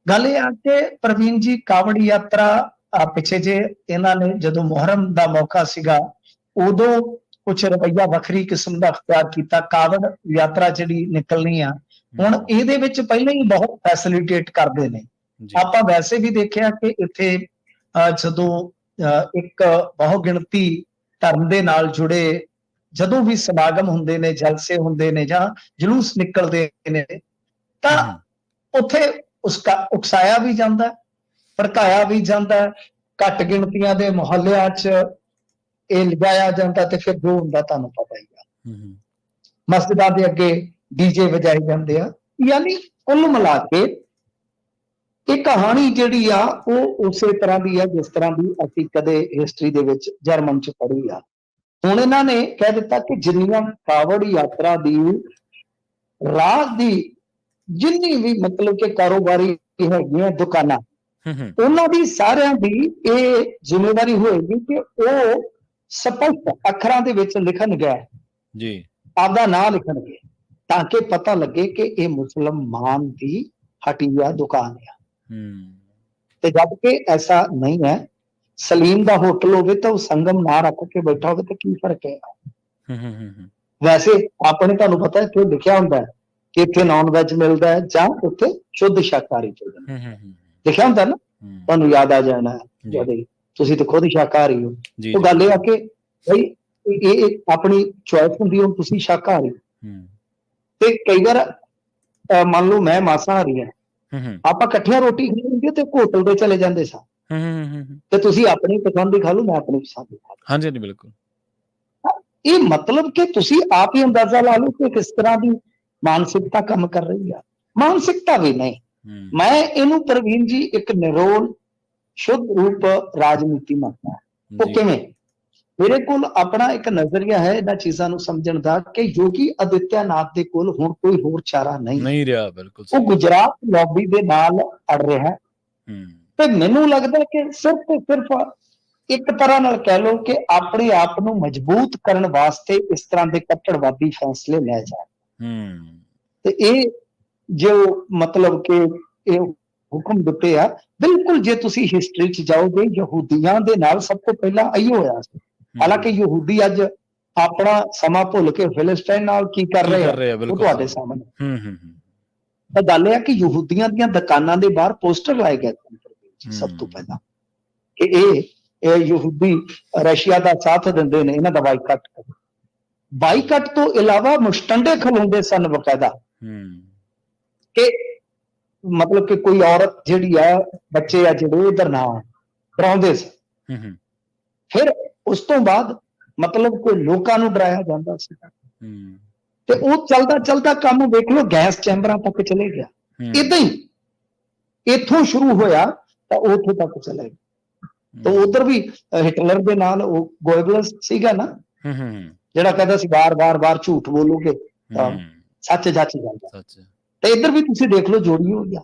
ਗੱਲ ਇਹ ਆ ਕਿ ਪ੍ਰਵੀਨ ਜੀ, ਕਾਵੜ ਯਾਤਰਾ ਪਿੱਛੇ ਜੇ ਇਹਨਾਂ ਨੇ ਜਦੋਂ ਮੁਹਰਮ ਦਾ ਮੌਕਾ ਸੀਗਾ ਉਦੋਂ ਕੁਝ ਰਵੱਈਆ ਵੱਖਰੀ ਕਿਸਮ ਦਾ ਅਖਤਿਆਰ ਕੀਤਾ। ਕਾਵੜ ਯਾਤਰਾ ਜਿਹੜੀ ਨਿਕਲਣੀ ਆ ਹੁਣ ਇਹਦੇ ਵਿੱਚ ਪਹਿਲਾਂ ਹੀ ਬਹੁਤ ਫੈਸਿਲਿਟੇਟ ਕਰਦੇ ਨੇ। ਆਪਾਂ ਵੈਸੇ ਵੀ ਦੇਖਿਆ ਕਿ ਇੱਥੇ ਜਦੋਂ ਇੱਕ ਬਹੁ ਗਿਣਤੀ ਧਰਮ ਦੇ ਨਾਲ ਜੁੜੇ ਜਦੋਂ ਵੀ ਸਮਾਗਮ ਹੁੰਦੇ ਨੇ, ਜਲਸੇ ਹੁੰਦੇ ਨੇ ਜਾਂ ਜਲੂਸ ਨਿਕਲਦੇ ਨੇ ਤਾਂ ਉੱਥੇ ਉਕਸਾਇਆ ਵੀ ਜਾਂਦਾ, ਭੜਕਾਇਆ ਵੀ ਜਾਂਦਾ, ਘੱਟ ਗਿਣਤੀਆਂ ਦੇ ਮੁਹੱਲਿਆਂ 'ਚ ਇਹ ਲਗਾਇਆ ਜਾਂਦਾ ਤੇ ਫਿਰ ਜੋ ਹੁੰਦਾ ਤੁਹਾਨੂੰ ਪਤਾ ਹੀ ਆ। ਮਸਜਿਦਾਂ ਦੇ ਅੱਗੇ ਡੀਜੇ ਵਜਾਏ ਜਾਂਦੇ ਆ। ਯਾਨੀ ਕੁੱਲ ਮਿਲਾ ਕੇ ਇਹ ਕਹਾਣੀ ਜਿਹੜੀ ਆ ਉਹ ਉਸੇ ਤਰ੍ਹਾਂ ਦੀ ਆ ਜਿਸ ਤਰ੍ਹਾਂ ਦੀ ਅਸੀਂ ਕਦੇ ਹਿਸਟਰੀ ਦੇ ਵਿੱਚ ਜਰਮਨ 'ਚ ਪੜ੍ਹੀ ਆ। ਹੁਣ ਇਹਨਾਂ ਨੇ ਕਹਿ ਦਿੱਤਾ ਕਿ ਜਿੰਨੀਆਂ ਕਾਵੜ ਯਾਤਰਾ ਦੀ ਰਾਹ ਦੀ ਜਿੰਨੀ ਵੀ ਮਤਲਬ ਕਿ ਕਾਰੋਬਾਰੀ ਹੈਗੀਆਂ ਦੁਕਾਨਾਂ, ਉਹਨਾਂ ਦੀ ਸਾਰਿਆਂ ਦੀ ਇਹ ਜ਼ਿੰਮੇਵਾਰੀ ਹੋਏਗੀ ਕਿ ਉਹ ਸਪਸ਼ਟ ਅੱਖਰਾਂ ਦੇ ਵਿੱਚ ਲਿਖਣਗੇ ਜੀ, ਆਪਦਾ ਨਾਂ ਲਿਖਣਗੇ ਤਾਂ ਕਿ ਪਤਾ ਲੱਗੇ ਕਿ ਇਹ ਮੁਸਲਮਾਨ ਦੀ ਹਟੀਆ ਦੁਕਾਨ ਆ। ਤੇ ਜਦ ਕਿ ਐਸਾ ਨਹੀਂ ਹੈ। ਸਲੀਮ ਦਾ ਹੋਟਲ ਹੋਵੇ ਤਾਂ ਉਹ ਸੰਗਮ ਨਾ ਰੱਖ ਕੇ ਬੈਠਾ ਹੋਵੇ ਤਾਂ ਕੀ ਫਰਕ ਹੈ। ਵੈਸੇ ਆਪਣੇ ਤੁਹਾਨੂੰ ਪਤਾ ਕਿ ਲਿਖਿਆ ਹੁੰਦਾ ਕਿ ਇੱਥੇ ਨਾਨ ਵੈਜ ਮਿਲਦਾ ਹੈ ਜਾਂ ਉੱਥੇ ਸ਼ੁੱਧ ਸ਼ਾਕਾਹਾਰੀ ਮਿਲਦਾ ਹੈ। ਲਿਖਿਆ ਹੁੰਦਾ ਨਾ, ਤੁਹਾਨੂੰ ਯਾਦ ਆ ਜਾਣਾ ਜਦ ਤੁਸੀਂ ਤਾਂ ਖੁਦ ਸ਼ਾਕਾਹਾਰੀ ਹੋ। ਉਹ ਗੱਲ ਇਹ ਆ ਕਿ ਬਈ ਇਹ ਆਪਣੀ ਚੋਇਸ ਹੁੰਦੀ ਹੈ। ਤੁਸੀਂ ਸ਼ਾਕਾਹਾਰੀ ਤੇ ਕਈ ਵਾਰ ਮੰਨ ਲਓ ਮੈਂ ਮਾਸਾਹਾਰੀ ਹਾਂ, ਆਪਾਂ ਇਕੱਠੀਆਂ ਰੋਟੀ ਖਾਣੀ ਹੁੰਦੀ ਤੇ ਹੋਟਲ ਤੇ ਚਲੇ ਜਾਂਦੇ ਸਾਂ ਤੇ ਤੁਸੀਂ ਆਪਣੀ ਪਸੰਦ ਦੀ ਖਾ ਲਓ, ਮੈਂ ਆਪਣੀ ਪਸੰਦ ਦੀ ਖਾ ਲਓ। ਹਾਂਜੀ ਹਾਂਜੀ, ਬਿਲਕੁਲ। ਇਹ ਮਤਲਬ ਕਿ ਤੁਸੀਂ ਆਪ ਹੀ ਅੰਦਾਜ਼ਾ ਲਾ ਲਓ ਕਿ ਕਿਸ ਤਰ੍ਹਾਂ ਦੀ ਮਾਨਸਿਕਤਾ ਕੰਮ ਕਰ ਰਹੀ ਆ। ਮਾਨਸਿਕਤਾ ਵੀ ਨਹੀਂ, ਮੈਂ ਇਹਨੂੰ ਪ੍ਰਵੀਨ ਜੀ ਇੱਕ ਨਿਰੋਲ ਸ਼ੁੱਧ ਰੂਪ ਰਾਜਨੀਤੀ ਮੰਨਦਾ। ਉਹ ਕਿਵੇਂ? ਮੇਰੇ ਕੋਲ ਆਪਣਾ ਇੱਕ ਨਜ਼ਰੀਆ ਹੈ ਇਹਨਾਂ ਚੀਜ਼ਾਂ ਨੂੰ ਸਮਝਣ ਦਾ ਕਿ ਯੋਗੀ ਆਦਿੱਤਿਆਨਾਥ ਦੇ ਕੋਲ ਹੁਣ ਕੋਈ ਹੋਰ ਚਾਰਾ ਨਹੀਂ ਰਿਹਾ। ਬਿਲਕੁਲ, ਉਹ ਗੁਜਰਾਤ ਲੌਬੀ ਦੇ ਨਾਲ ਅੜ ਰਿਹਾ ਤੇ ਮੈਨੂੰ ਲੱਗਦਾ ਕਿ ਸਿਰਫ ਤੇ ਸਿਰਫ ਇੱਕ ਤਰ੍ਹਾਂ ਨਾਲ ਕਹਿ ਲਓ ਕਿ ਆਪਣੇ ਆਪ ਨੂੰ ਮਜ਼ਬੂਤ ਕਰਨ ਵਾਸਤੇ ਇਸ ਤਰ੍ਹਾਂ ਦੇ ਕੱਟੜਵਾਦੀ ਫੈਸਲੇ ਲੈ ਜਾਣ। ਤੇ ਇਹ ਜੋ ਮਤਲਬ ਕਿ ਇਹ ਹੁਕਮ ਦਿੱਤੇ ਆ, ਬਿਲਕੁਲ ਜੇ ਤੁਸੀਂ ਹਿਸਟਰੀ 'ਚ ਜਾਓਗੇ ਯਹੂਦੀਆਂ ਦੇ ਨਾਲ ਸਭ ਤੋਂ ਪਹਿਲਾਂ ਇਹੀ ਹੋਇਆ ਸੀ। ਹਾਲਾਂਕਿ ਯਹੂਦੀ ਅੱਜ ਆਪਣਾ ਸਮਾਂ ਭੁੱਲ ਕੇ ਫਿਲਿਸਤੀਨ ਨਾਲ ਕੀ ਕਰ ਰਹੇ ਆ ਉਹ ਤੁਹਾਡੇ ਸਾਹਮਣੇ। ਤਾਂ ਗੱਲ ਇਹ ਆ ਕਿ ਯਹੂਦੀਆਂ ਦੀਆਂ ਦੁਕਾਨਾਂ ਦੇ ਬਾਹਰ ਪੋਸਟਰ ਲਾਏ ਗਏ ਸਭ ਤੋਂ ਪਹਿਲਾਂ ਕਿ ਇਹ ਯਹੂਦੀ ਰਸ਼ੀਆ ਦਾ ਸਾਥ ਦਿੰਦੇ ਨੇ, ਇਹਨਾਂ ਦਾ ਬਾਈਕਾਟ ਕਰੋ। ਬਾਈਕਾਟ ਤੋਂ ਇਲਾਵਾ ਮੁਸ਼ਟੰਡੇ ਖਲੋਂਦੇ ਸਨ ਬਕਾਇਦਾ ਕਿ ਮਤਲਬ ਕਿ ਕੋਈ ਔਰਤ ਜਿਹੜੀ ਆ, ਬੱਚੇ ਆ ਜਿਹੜੇ ਉਧਰ ਨਾ ਡਰਾਉਂਦੇ ਸੀ। ਫਿਰ ਉਸ ਤੋਂ ਬਾਅਦ ਮਤਲਬ ਕੋਈ ਲੋਕਾਂ ਨੂੰ ਡਰਾਇਆ ਜਾਂਦਾ ਸੀ ਤੇ ਉਹ ਚਲਦਾ ਚਲਦਾ ਕੰਮ ਵੇਖ ਲਓ ਗੈਸ ਚੈਂਬਰਾਂ ਤੱਕ ਚਲੇ ਗਿਆ। ਏਦਾਂ ਹੀ ਇੱਥੋਂ ਸ਼ੁਰੂ ਹੋਇਆ ਤਾਂ ਉੱਥੇ ਤੱਕ ਚਲੇ ਗਿਆ। ਤਾਂ ਉਧਰ ਵੀ ਹਿਟਲਰ ਦੇ ਨਾਲ ਉਹ ਗੋਇਬਲਸ ਸੀਗਾ ਨਾ, ਜਿਹੜਾ ਕਹਿੰਦਾ ਸੀ ਵਾਰ ਝੂਠ ਬੋਲੋਗੇ ਤਾਂ ਸੱਚ ਜੱਚ ਜਾਂਦਾ। ਤੇ ਇੱਧਰ ਵੀ ਤੁਸੀਂ ਦੇਖ ਲਓ ਜੋੜੀ ਹੋ ਗਿਆ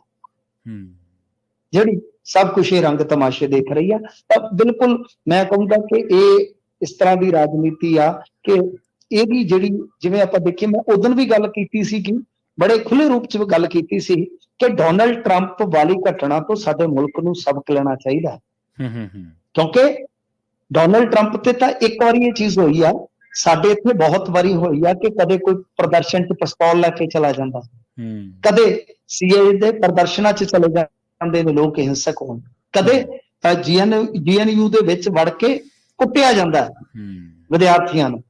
ਜਿਹੜੀ ਸਭ ਕੁਛ ਇਹ ਰੰਗ ਤਮਾਸ਼ੇ ਦੇਖ ਰਹੀ ਆ। ਤਾਂ ਬਿਲਕੁਲ ਮੈਂ ਕਹੂੰਗਾ ਕਿ ਇਹ ਇਸ ਤਰ੍ਹਾਂ ਦੀ ਰਾਜਨੀਤੀ ਆ ਕਿ ਇਹਦੀ ਜਿਹੜੀ, ਜਿਵੇਂ ਆਪਾਂ ਦੇਖੀਏ, ਮੈਂ ਉਦੋਂ ਵੀ ਗੱਲ ਕੀਤੀ ਸੀ ਕਿ ਬੜੇ ਖੁੱਲੇ ਰੂਪ 'ਚ ਗੱਲ ਕੀਤੀ ਸੀ ਕਿ ਡੋਨਲਡ ਟਰੰਪ ਵਾਲੀ ਘਟਨਾ ਤੋਂ ਸਾਡੇ ਮੁਲਕ ਨੂੰ ਸਬਕ ਲੈਣਾ ਚਾਹੀਦਾ। ਕਿਉਂਕਿ ਡੋਨਲਡ ਟਰੰਪ ਤੇ ਤਾਂ ਇੱਕ ਵਾਰੀ ਇਹ ਚੀਜ਼ ਹੋਈ ਆ, ਸਾਡੇ ਇੱਥੇ ਬਹੁਤ ਵਾਰੀ ਹੋਈ ਆ ਕਿ ਕਦੇ ਕੋਈ ਪ੍ਰਦਰਸ਼ਨ 'ਚ ਪਿਸਤੌਲ ਲੈ ਕੇ ਚਲਾ ਜਾਂਦਾ, ਕਦੇ ਸੀਏ ਦੇ ਪ੍ਰਦਰਸ਼ਨਾਂ 'ਚ ਚਲੇ ਜਾਂਦੇ ਨੇ ਲੋਕ ਹਿੰਸਕ ਹੋਣ, ਕਦੇ GNU ਦੇ ਵਿੱਚ ਵੜ ਕੇ ਕੁੱਟਿਆ ਜਾਂਦਾ ਵਿਦਿਆਰਥੀਆਂ ਨੂੰ।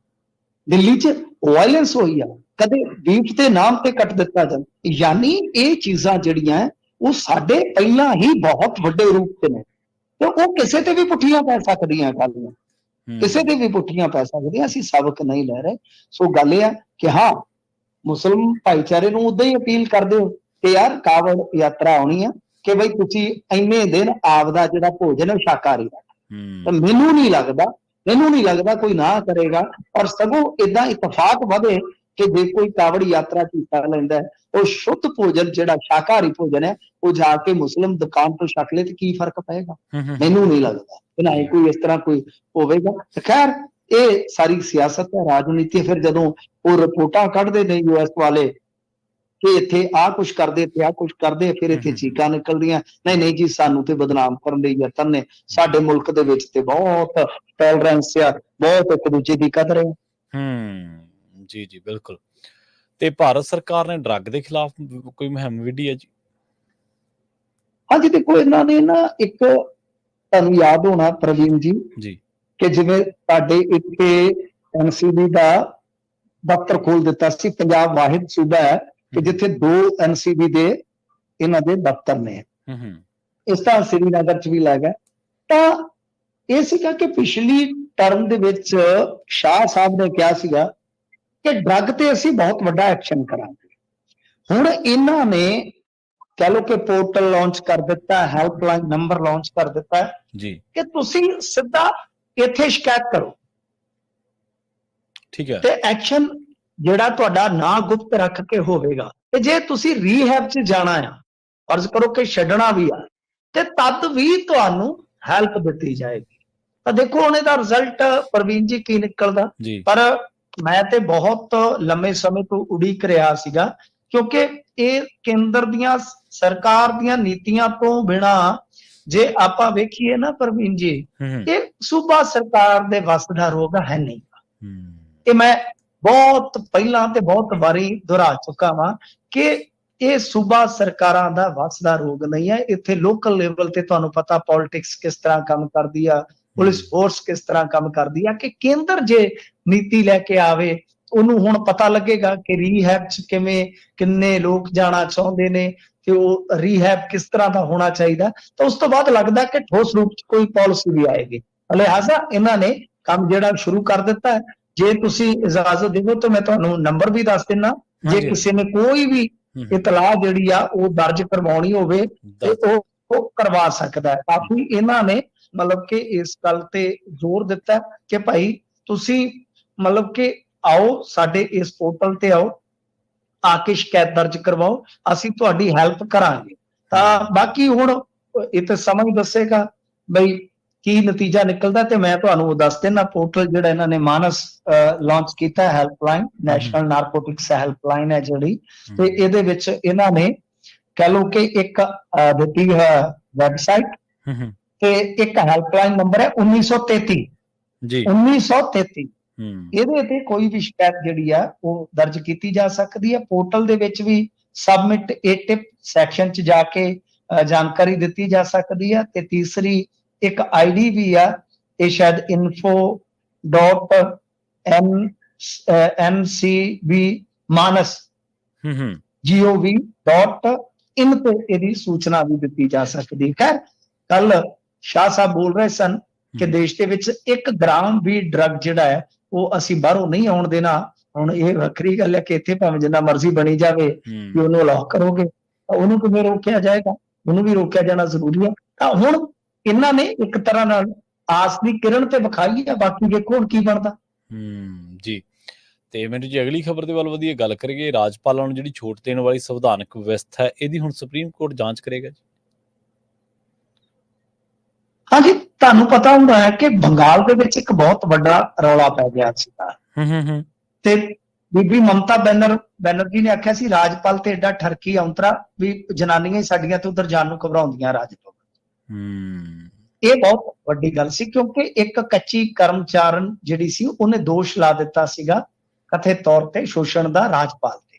ਦਿੱਲੀ 'ਚ ਵਾਇਲੈਂਸ ਹੋਈ ਆ, ਕਦੇ ਬੀਫ ਦੇ ਨਾਮ ਤੇ ਕੱਟ ਦਿੱਤਾ ਜਾਂਦਾ। ਯਾਨੀ ਇਹ ਚੀਜ਼ਾਂ ਜਿਹੜੀਆਂ ਉਹ ਸਾਡੇ ਪਹਿਲਾਂ ਹੀ ਬਹੁਤ ਵੱਡੇ ਰੂਪ ਤੇ ਨੇ ਤੇ ਉਹ ਕਿਸੇ ਤੇ ਵੀ ਪੁੱਠੀਆਂ ਪੈ ਸਕਦੀਆਂ ਗੱਲਾਂ, ਕਿਸੇ ਤੇ ਵੀ ਪੁੱਠੀਆਂ ਪੈ ਸਕਦੀਆਂ। ਅਸੀਂ ਸਬਕ ਨਹੀਂ ਲੈ ਰਹੇ। ਸੋ ਗੱਲ ਇਹ ਆ ਕਿ ਹਾਂ, ਮੁਸਲਿਮ ਭਾਈਚਾਰੇ ਨੂੰ ਉਦਾਂ ਹੀ ਅਪੀਲ ਕਰਦੇ ਹੋ ਕਿ ਯਾਰ ਕਾਵੜ ਯਾਤਰਾ ਆਉਣੀ ਆ ਕਿ ਬਈ ਤੁਸੀਂ ਇੰਨੇ ਦਿਨ ਆਪਦਾ ਜਿਹੜਾ ਭੋਜਨ ਹੈ ਸ਼ਾਕਾਹਾਰੀ ਰੱਖ। ਤਾਂ ਮੈਨੂੰ ਨਹੀਂ ਲੱਗਦਾ ਕੋਈ ਨਾ ਕਰੇਗਾ। ਔਰ ਸਗੋਂ ਏਦਾਂ ਇਤਫਾਕ ਵਧੇ ਕਿ ਜੇ ਕੋਈ ਕਾਵੜ ਯਾਤਰਾ 'ਚ ਹਿੱਸਾ ਲੈਂਦਾ ਹੈ, ਉਹ ਸ਼ੁੱਧ ਭੋਜਨ ਜਿਹੜਾ ਸ਼ਾਕਾਹਾਰੀ ਭੋਜਨ ਹੈ ਉਹ ਜਾ ਕੇ ਮੁਸਲਿਮ ਦੁਕਾਨ ਤੋਂ ਛਕ ਲੇ ਤੇ ਕੀ ਫਰਕ ਪਏਗਾ? ਮੈਨੂੰ ਨਹੀਂ ਲੱਗਦਾ ਕਿ ਨਾ ਹੀ ਕੋਈ ਇਸ ਤਰ੍ਹਾਂ ਕੋਈ ਹੋਵੇਗਾ। ਤੇ ਖੈਰ ਇਹ ਸਾਰੀ ਸਿਆਸਤ ਹੈ, ਰਾਜਨੀਤੀ। ਫਿਰ ਜਦੋਂ ਉਹ ਰਿਪੋਰਟਾਂ ਕੱਢਦੇ ਨੇ US ਵਾਲੇ ਕਿ ਇੱਥੇ ਆਹ ਕੁਛ ਕਰਦੇ, ਇੱਥੇ ਆਹ ਕੁਛ ਕਰਦੇ, ਫਿਰ ਇੱਥੇ ਚੀਕਾਂ ਨਿਕਲਦੀਆਂ, ਨਹੀਂ ਨਹੀਂ ਜੀ ਸਾਨੂੰ ਤੇ ਬਦਨਾਮ ਕਰਨ ਦੇ ਯਤਨ ਨੇ, ਸਾਡੇ ਮੁਲਕ ਦੇ ਵਿੱਚ ਤੇ ਬਹੁਤ ਟੋਲਰੈਂਸ ਆ, ਬਹੁਤ ਇੱਕ ਦੂਜੇ ਦੀ ਕਦਰ ਹੈ। ਜੀ ਜੀ ਬਿਲਕੁਲ। ਤੇ ਭਾਰਤ ਸਰਕਾਰ ਨੇ ਡਰੱਗ ਦੇ ਖਿਲਾਫ ਕੋਈ ਮੁਹਿੰਮ ਵਿੱਢੀ ਹੈ ਜੀ? ਹਾਂਜੀ, ਦੇਖੋ ਇਹਨਾਂ ਨੇ ਨਾ ਇੱਕ, ਤੁਹਾਨੂੰ ਯਾਦ ਹੋਣਾ ਪ੍ਰਵੀਨ ਜੀ, ਕਿ ਜਿਵੇਂ ਸਾਡੇ ਇੱਥੇ NCB ਦਾ ਦਫ਼ਤਰ ਖੋਲ ਦਿੱਤਾ ਸੀ। ਪੰਜਾਬ ਵਾਹਿਦ ਸੂਬਾ ਹੈ ਕਿ ਜਿੱਥੇ 2 NCB ਦੇ ਇਹਨਾਂ ਦੇ ਦਫ਼ਤਰ ਨੇ। ਇਸ ਤਰ੍ਹਾਂ ਸ੍ਰੀਨਗਰ 'ਚ ਵੀ ਲੱਗਾ। ਤਾਂ ਇਹ ਸੀਗਾ ਕਿ ਪਿਛਲੀ ਟਰਮ ਦੇ ਵਿੱਚ ਸ਼ਾਹ ਸਾਹਿਬ ਨੇ ਕਿਹਾ ਸੀਗਾ ਕਿ ਡਰੱਗ ਤੇ ਅਸੀਂ ਬਹੁਤ ਵੱਡਾ ਐਕਸ਼ਨ ਕਰਾਂਗੇ। ਹੁਣ ਇਹਨਾਂ ਨੇ ਕਹਿ ਲਓ ਕਿ ਪੋਰਟਲ ਲਾਂਚ ਕਰ ਦਿੱਤਾ, ਹੈਲਪਲਾਈਨ ਨੰਬਰ ਲਾਂਚ ਕਰ ਦਿੱਤਾ ਜੀ ਕਿ ਤੁਸੀਂ ਸਿੱਧਾ ਇੱਥੇ ਸ਼ਿਕਾਇਤ ਕਰੋ, ਠੀਕ ਹੈ, ਤੇ ਐਕਸ਼ਨ ਜਿਹੜਾ ਤੁਹਾਡਾ ਨਾਂ ਗੁਪਤ ਰੱਖ ਕੇ ਹੋਵੇਗਾ। ਤੇ ਜੇ ਤੁਸੀਂ ਰੀਹੈਬ 'ਚ ਜਾਣਾ ਆ, ਫਰਜ਼ ਕਰੋ ਕਿ ਛੱਡਣਾ ਵੀ ਆ, ਤੇ ਤਦ ਵੀ ਤੁਹਾਨੂੰ ਹੈਲਪ ਦਿੱਤੀ ਜਾਏਗੀ। ਤਾਂ ਦੇਖੋ ਹੁਣ ਇਹਦਾ ਰਿਜ਼ਲਟ ਪ੍ਰਵੀਨ ਜੀ ਕੀ ਨਿਕਲਦਾ। ਪਰ ਮੈਂ ਤੇ ਬਹੁਤ ਲੰਮੇ ਸਮੇਂ ਤੋਂ ਉਡੀਕ ਰਿਹਾ ਸੀਗਾ, ਕਿਉਂਕਿ ਇਹ ਕੇਂਦਰ ਦੀਆਂ ਸਰਕਾਰ ਦੀਆਂ ਨੀਤੀਆਂ ਤੋਂ ਬਿਨਾ ਜੇ ਆਪਾਂ ਵੇਖੀਏ ਨਾ ਪ੍ਰਵੀਨ ਜੀ, ਇਹ ਸੂਬਾ ਸਰਕਾਰ ਦੇ ਵੱਸ ਦਾ ਰੋਗ ਹੈ ਨਹੀਂ। ਇਹ ਮੈਂ ਬਹੁਤ ਪਹਿਲਾਂ ਤੇ ਬਹੁਤ ਵਾਰੀ ਦੁਹਰਾ ਚੁੱਕਾ ਵਾਂ ਕਿ ਇਹ ਸੂਬਾ ਸਰਕਾਰਾਂ ਦਾ ਵੱਸ ਦਾ ਰੋਗ ਨਹੀਂ ਹੈ। ਇੱਥੇ ਲੋਕਲ ਲੈਵਲ ਤੇ ਤੁਹਾਨੂੰ ਪਤਾ ਪੋਲਿਟਿਕਸ ਕਿਸ ਤਰ੍ਹਾਂ ਕੰਮ ਕਰਦੀ ਆ, ਪੁਲਿਸ ਫੋਰਸ ਕਿਸ ਤਰ੍ਹਾਂ ਕੰਮ ਕਰਦੀ ਆ, ਕਿ ਕੇਂਦਰ ਜੇ ਨੀਤੀ ਲੈ ਕੇ ਆਵੇ, ਉਹਨੂੰ ਹੁਣ ਪਤਾ ਲੱਗੇਗਾ ਕਿ ਰੀਹੈਬ 'ਚ ਕਿੰਨੇ ਲੋਕ ਜਾਣਾ ਚਾਹੁੰਦੇ ਨੇ ਤੇ ਉਹ ਰੀਹੈਬ ਕਿਸ ਤਰ੍ਹਾਂ ਦਾ ਹੋਣਾ ਚਾਹੀਦਾ। ਤਾਂ ਉਸ ਤੋਂ ਬਾਅਦ ਲੱਗਦਾ ਕਿ ਠੋਸ ਰੂਪ 'ਚ ਕੋਈ ਪਾਲਿਸੀ ਵੀ ਆਏਗੀ। ਲਿਹਾਜ਼ਾ ਇਹਨਾਂ ਨੇ ਕੰਮ ਜਿਹੜਾ ਸ਼ੁਰੂ ਕਰ ਦਿੱਤਾ ਹੈ। ਜੇ ਤੁਸੀਂ ਇਜਾਜ਼ਤ ਦਿਓ ਤਾਂ ਮੈਂ ਤੁਹਾਨੂੰ ਨੰਬਰ ਵੀ ਦੱਸ ਦਿੰਦਾ, ਜੇ ਕਿਸੇ ਨੇ ਕੋਈ ਵੀ ਇਤਲਾਹ ਜਿਹੜੀ ਆ ਉਹ ਦਰਜ ਕਰਵਾਉਣੀ ਹੋਵੇ ਤੇ ਉਹ ਕਰਵਾ ਸਕਦਾ ਹੈ। ਕਾਫੀ ਇਹਨਾਂ ਨੇ ਮਤਲਬ ਕਿ ਇਸ ਗੱਲ ਤੇ ਜ਼ੋਰ ਦਿੱਤਾ ਕਿ ਭਾਈ ਤੁਸੀਂ ਮਤਲਬ ਕਿ ਆਓ ਸਾਡੇ ਇਸ ਪੋਰਟਲ ਤੇ ਆਓ, ਆ ਕੇ ਸ਼ਿਕਾਇਤ ਦਰਜ ਕਰਵਾਓ, ਅਸੀਂ ਤੁਹਾਡੀ ਹੈਲਪ ਕਰਾਂਗੇ। ਤਾਂ ਬਾਕੀ ਹੁਣ ਇਹ ਤਾਂ ਸਮਾਂ ਹੀ ਦੱਸੇਗਾ ਬਈ ਕੀ ਨਤੀਜਾ ਨਿਕਲਦਾ। ਤੇ ਮੈਂ ਤੁਹਾਨੂੰ ਦੱਸ ਦੇਣਾ, ਪੋਰਟਲ ਜਿਹੜਾ ਇਹਨਾਂ ਨੇ ਮਾਨਸ ਲਾਂਚ ਕੀਤਾ, ਹੈਲਪਲਾਈਨ, ਨੈਸ਼ਨਲ ਨਾਰਕੋਟਿਕਸ ਹੈਲਪਲਾਈਨ ਹੈ ਜਿਹੜੀ, ਤੇ ਇਹਦੇ ਵਿੱਚ ਇਹਨਾਂ ਨੇ ਕਹਿ ਲਓ ਕਿ ਇੱਕ ਦਿੱਤੀ ਹੈ ਵੈਬਸਾਈਟ ਤੇ ਇੱਕ ਹੈਲਪਲਾਈਨ ਨੰਬਰ ਹੈ 1933 ਜੀ, 1933। ਇਹਦੇ ਤੇ ਕੋਈ ਵੀ ਸ਼ਿਕਾਇਤ ਜਿਹੜੀ ਆ ਉਹ ਦਰਜ ਕੀਤੀ ਜਾ ਸਕਦੀ ਹੈ। ਪੋਰਟਲ ਦੇ ਵਿੱਚ ਵੀ ਸਬਮਿਟ ਏ ਟਿਪ ਸੈਕਸ਼ਨ 'ਚ ਜਾ ਕੇ ਜਾਣਕਾਰੀ ਦਿੱਤੀ ਜਾ ਸਕਦੀ ਹੈ। ਤੇ ਤੀਸਰੀ ਇੱਕ ID ਵੀ ਆ, ਇਹ ਸ਼ਾਇਦ info.ncbmanas.gov.in ਤੇ ਇਹਦੀ ਸੂਚਨਾ ਵੀ ਦਿੱਤੀ ਜਾ ਸਕਦੀ। ਖੈਰ ਕੱਲ ਸ਼ਾਹ ਸਾਹਿਬ ਬੋਲ ਰਹੇ ਸਨ ਕਿ ਦੇਸ਼ ਦੇ ਵਿੱਚ 1 ਗ੍ਰਾਮ ਵੀ ਡਰੱਗ ਜਿਹੜਾ ਹੈ ਉਹ ਅਸੀਂ ਬਾਹਰੋਂ ਨਹੀਂ ਆਉਣ ਦੇਣਾ। ਹੁਣ ਇਹ ਵੱਖਰੀ ਗੱਲ ਹੈ ਕਿ ਇੱਥੇ ਭਾਵੇਂ ਜਿੰਨਾ ਮਰਜ਼ੀ ਬਣੀ ਜਾਵੇ ਕਿ ਉਹਨੂੰ ਅਲਾਉ ਕਰੋਗੇ ਤਾਂ ਉਹਨੂੰ ਕਿਵੇਂ ਰੋਕਿਆ ਜਾਏਗਾ? ਉਹਨੂੰ ਵੀ ਰੋਕਿਆ ਜਾਣਾ ਜ਼ਰੂਰੀ ਹੈ। ਤਾਂ ਹੁਣ ਇਹਨਾਂ ਨੇ ਇੱਕ ਤਰ੍ਹਾਂ ਨਾਲ ਆਸ ਦੀ ਕਿਰਨ ਤੇ ਵਿਖਾਈ ਹੈ, ਬਾਕੀ ਦੇਖੋ ਹੁਣ ਕੀ ਬਣਦਾ। ਜੀ। ਤੇ ਮੈਨੂੰ ਜੀ ਅਗਲੀ ਖਬਰ ਦੇ ਵੱਲ ਵਧੀਆ ਗੱਲ ਕਰੀਏ। ਰਾਜਪਾਲਾਂ ਨੂੰ ਜਿਹੜੀ ਛੋਟ ਦੇਣ ਵਾਲੀ ਸੰਵਿਧਾਨਕ ਵਿਵਸਥਾ ਹੈ, ਇਹਦੀ ਹੁਣ ਸੁਪਰੀਮ ਕੋਰਟ ਜਾਂਚ ਕਰੇਗਾ ਜੀ। ਹਾਂਜੀ, ਤੁਹਾਨੂੰ ਪਤਾ ਹੁੰਦਾ ਹੈ ਕਿ ਬੰਗਾਲ ਦੇ ਵਿੱਚ ਇੱਕ ਬਹੁਤ ਵੱਡਾ ਰੌਲਾ ਪੈ ਗਿਆ ਸੀਗਾ ਤੇ ਬੀਬੀ ਮਮਤਾ ਬੈਨਰਜੀ ਨੇ ਆਖਿਆ ਸੀ ਰਾਜਪਾਲ ਤੇ ਏਡਾ ਠਰਕੀ ਔਂਤਰਾ ਵੀ ਜਨਾਨੀਆਂ ਹੀ ਸਾਡੀਆਂ ਤੇ ਉਧਰ ਜਾਣ ਨੂੰ ਘਬਰਾਉਂਦੀਆਂ ਰਾਜ ਤੋਂ। ਇਹ ਬਹੁਤ ਵੱਡੀ ਗੱਲ ਸੀ ਕਿਉਂਕਿ ਇੱਕ ਕੱਚੀ ਕਰਮਚਾਰਨ ਜਿਹੜੀ ਸੀ ਉਹਨੇ ਦੋਸ਼ ਲਾ ਦਿੱਤਾ ਸੀਗਾ ਕਥਿਤ ਤੌਰ ਤੇ ਸ਼ੋਸ਼ਣ ਦਾ ਰਾਜਪਾਲ ਤੇ।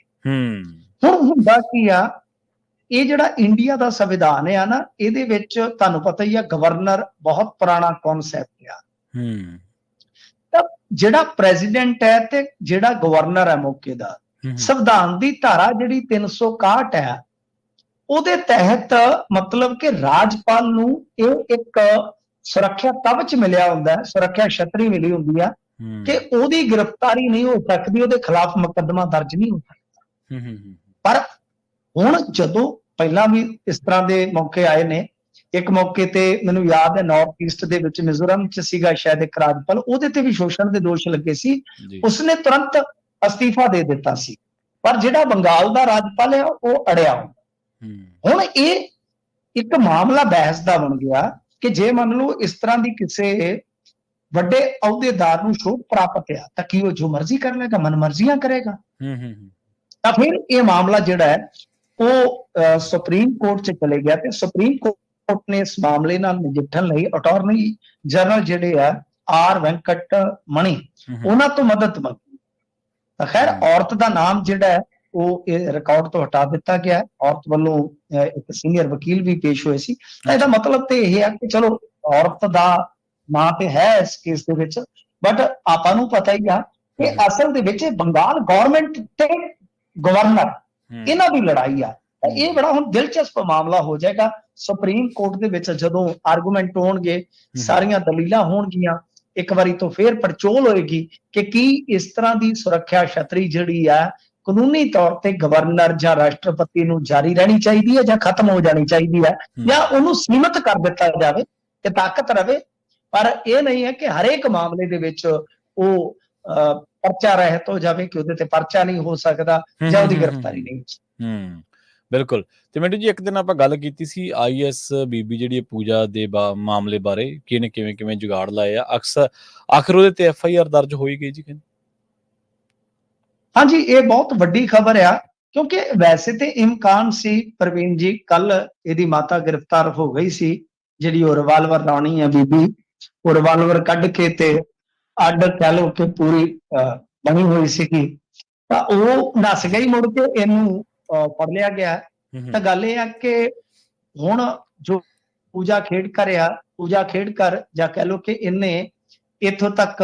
ਹੁਣ ਹੁੰਦਾ ਕੀ ਆ, ਇਹ ਜਿਹੜਾ ਇੰਡੀਆ ਦਾ ਸੰਵਿਧਾਨ ਆ ਨਾ, ਇਹਦੇ ਵਿੱਚ ਤੁਹਾਨੂੰ ਪਤਾ ਹੀ ਆ ਗਵਰਨਰ ਬਹੁਤ ਪੁਰਾਣਾ ਕਨਸੈਪਟ ਆ। ਤਾਂ ਜਿਹੜਾ ਪ੍ਰੈਜ਼ੀਡੈਂਟ ਹੈ ਤੇ ਜਿਹੜਾ ਗਵਰਨਰ ਹੈ ਮੌਕੇ ਦਾ, ਸੰਵਿਧਾਨ ਦੀ ਧਾਰਾ ਜਿਹੜੀ 361 ਹੈ ਉਹਦੇ ਤਹਿਤ ਮਤਲਬ ਕਿ ਰਾਜਪਾਲ ਨੂੰ ਇਹ ਇੱਕ ਸੁਰੱਖਿਆ ਕਵਚ ਮਿਲਿਆ ਹੁੰਦਾ ਹੈ, ਸੁਰੱਖਿਆ ਛਤਰੀ ਮਿਲੀ ਹੁੰਦੀ ਆ ਕਿ ਉਹਦੀ ਗ੍ਰਿਫਤਾਰੀ ਨਹੀਂ ਹੋ ਸਕਦੀ, ਉਹਦੇ ਖਿਲਾਫ ਮੁਕੱਦਮਾ ਦਰਜ ਨਹੀਂ ਹੋ ਸਕਦਾ। ਪਰ ਹੁਣ ਜਦੋਂ ਪਹਿਲਾਂ ਵੀ ਇਸ ਤਰ੍ਹਾਂ ਦੇ ਮੌਕੇ ਆਏ ਨੇ, ਇੱਕ ਮੌਕੇ ਤੇ ਮੈਨੂੰ ਯਾਦ ਹੈ ਨਾਰਥ ਈਸਟ ਦੇ ਵਿੱਚ ਮਿਜ਼ੋਰਮ 'ਚ ਸੀਗਾ ਸ਼ਾਇਦ ਇੱਕ ਰਾਜਪਾਲ, ਉਹਦੇ ਤੇ ਵੀ ਸ਼ੋਸ਼ਣ ਦੇ ਦੋਸ਼ ਲੱਗੇ ਸੀ। ਉਸਨੇ ਤੁਰੰਤ ਅਸਤੀਫਾ ਦੇ ਦਿੱਤਾ ਸੀ, ਪਰ ਜਿਹੜਾ ਬੰਗਾਲ ਦਾ ਰਾਜਪਾਲ ਹੈ ਉਹ ਅੜਿਆ ਹੁੰਦਾ। ਹੁਣ ਇਹ ਇੱਕ ਮਾਮਲਾ ਬਹਿਸ ਦਾ ਬਣ ਗਿਆ ਕਿ ਜੇ ਮੰਨ ਲਓ ਇਸ ਤਰ੍ਹਾਂ ਦੀ ਕਿਸੇ ਵੱਡੇ ਅਹੁਦੇਦਾਰ ਨੂੰ ਸ਼ੋਭ ਪ੍ਰਾਪਤ ਆ ਤਾਂ ਕੀ ਉਹ ਜੋ ਮਰਜ਼ੀ ਕਰ ਲੇਗਾ, ਮਨਮਰਜ਼ੀਆਂ ਕਰੇਗਾ? ਤਾਂ ਫਿਰ ਇਹ ਮਾਮਲਾ ਜਿਹੜਾ ਹੈ ਉਹ ਸੁਪਰੀਮ ਕੋਰਟ 'ਚ ਚਲੇ ਗਿਆ ਤੇ ਸੁਪਰੀਮ ਕੋਰਟ ਨੇ ਇਸ ਮਾਮਲੇ ਨਾਲ ਨਜਿੱਠਣ ਲਈ ਅਟਾਰਨੀ ਜਨਰਲ ਜਿਹੜੇ ਆ ਆਰ ਵੈਂਕਟ ਮਣੀ ਉਹਨਾਂ ਤੋਂ ਮਦਦ ਮੰਗੀ। ਤਾਂ ਖੈਰ ਔਰਤ ਦਾ ਨਾਮ ਜਿਹੜਾ ਹੈ ਉਹ ਇਹ ਰਿਕਾਰਡ ਤੋਂ ਹਟਾ ਦਿੱਤਾ ਗਿਆ। ਔਰਤ ਵੱਲੋਂ ਇੱਕ ਸੀਨੀਅਰ ਵਕੀਲ ਵੀ ਪੇਸ਼ ਹੋਏ ਸੀ। ਤਾਂ ਇਹਦਾ ਮਤਲਬ ਤੇ ਇਹ ਹੈ ਕਿ ਚਲੋ ਔਰਤ ਦਾ ਨਾਂ ਤੇ ਹੈ ਇਸ ਕੇਸ ਦੇ ਵਿੱਚ, ਬਟ ਆਪਾਂ ਨੂੰ ਪਤਾ ਹੀ ਆ ਕਿ ਅਸਲ ਦੇ ਵਿੱਚ ਬੰਗਾਲ ਗਵਰਨਮੈਂਟ ਤੇ ਗਵਰਨਰ ਇਹਨਾਂ ਦੀ ਲੜਾਈ ਆ। ਇਹ ਬੜਾ ਹੁਣ ਦਿਲਚਸਪ ਮਾਮਲਾ ਹੋ ਜਾਏਗਾ ਸੁਪਰੀਮ ਕੋਰਟ ਦੇ ਵਿੱਚ ਜਦੋਂ ਆਰਗੂਮੈਂਟ ਹੋਣਗੇ, ਸਾਰੀਆਂ ਦਲੀਲਾਂ ਹੋਣਗੀਆਂ, ਇੱਕ ਵਾਰੀ ਤੋਂ ਫੇਰ ਪੜਚੋਲ ਹੋਏਗੀ ਕਿ ਕੀ ਇਸ ਤਰ੍ਹਾਂ ਦੀ ਸੁਰੱਖਿਆ ਛਤਰੀ ਜਿਹੜੀ ਆ ਕਾਨੂੰਨੀ ਤੌਰ ਤੇ ਗਵਰਨਰ ਜਾਂ ਰਾਸ਼ਟਰਪਤੀ ਨੂੰ ਜਾਰੀ ਰਹਿਣੀ ਚਾਹੀਦੀ ਹੈ ਜਾਂ ਖਤਮ ਹੋ ਜਾਣੀ ਚਾਹੀਦੀ ਹੈ, ਜਾਂ ਉਹਨੂੰ ਸੀਮਿਤ ਕਰ ਦਿੱਤਾ ਜਾਵੇ ਕਿ ਤਾਕਤ ਰਵੇ। ਪਰ ਇਹ ਨਹੀਂ ਹੈ ਕਿ ਹਰੇਕ ਮਾਮਲੇ ਦੇ ਵਿੱਚ ਉਹ ਪਰਚਾ ਰਹਿਤ ਹੋ ਜਾਵੇ ਕਿ ਉਹਦੇ ਤੇ ਪਰਚਾ ਨਹੀਂ ਹੋ ਸਕਦਾ ਜਾਂ ਉਹਦੀ ਗ੍ਰਿਫਤਾਰੀ ਨਹੀਂ ਹੋ ਸਕਦੀ। ਬਿਲਕੁਲ। ਤੇ ਮਿੰਟੂ ਜੀ, ਇੱਕ ਦਿਨ ਆਪਾਂ ਗੱਲ ਕੀਤੀ ਸੀ IAS ਬੀਬੀ ਜਿਹੜੀ ਪੂਜਾ ਦੇ ਮਾਮਲੇ ਬਾਰੇ ਕਿ ਇਹਨੇ ਕਿਵੇਂ ਜੁਗਾੜ ਲਾਏ ਆ, ਆਖਰ ਉਹਦੇ ਤੇ FIR ਦਰਜ ਹੋਈ ਗਈ ਜੀ? ਹਾਂਜੀ, ਇਹ ਬਹੁਤ ਵੱਡੀ ਖਬਰ ਆ ਕਿਉਂਕਿ ਵੈਸੇ ਤੇ ਇਮਕਾਨ ਸੀ ਪ੍ਰਵੀਨ ਜੀ, ਕੱਲ ਇਹਦੀ ਮਾਤਾ ਗ੍ਰਿਫਤਾਰ ਹੋ ਗਈ ਸੀ, ਜਿਹੜੀ ਉਹ ਰਿਵਾਲਵਰ ਰਾਣੀ ਆ ਬੀਬੀ, ਉਹ ਰਿਵਾਲਵਰ ਕੱਢ ਕੇ ਤੇ ਅੱਡ ਕਹਿ ਲਓ ਕਿ ਪੂਰੀ ਬਣੀ ਹੋਈ ਸੀਗੀ, ਤਾਂ ਉਹ ਨੱਸ ਗਈ। ਮੁੜ ਕੇ ਇਹਨੂੰ ਫੜ ਲਿਆ ਗਿਆ। ਤਾਂ ਗੱਲ ਇਹ ਆ ਕਿ ਹੁਣ ਜੋ ਪੂਜਾ ਖੇਡਕਰ ਆ, ਪੂਜਾ ਖੇਡਕਰ ਜਾਂ ਕਹਿ ਲਓ ਕਿ ਇਹਨੇ ਇੱਥੋਂ ਤੱਕ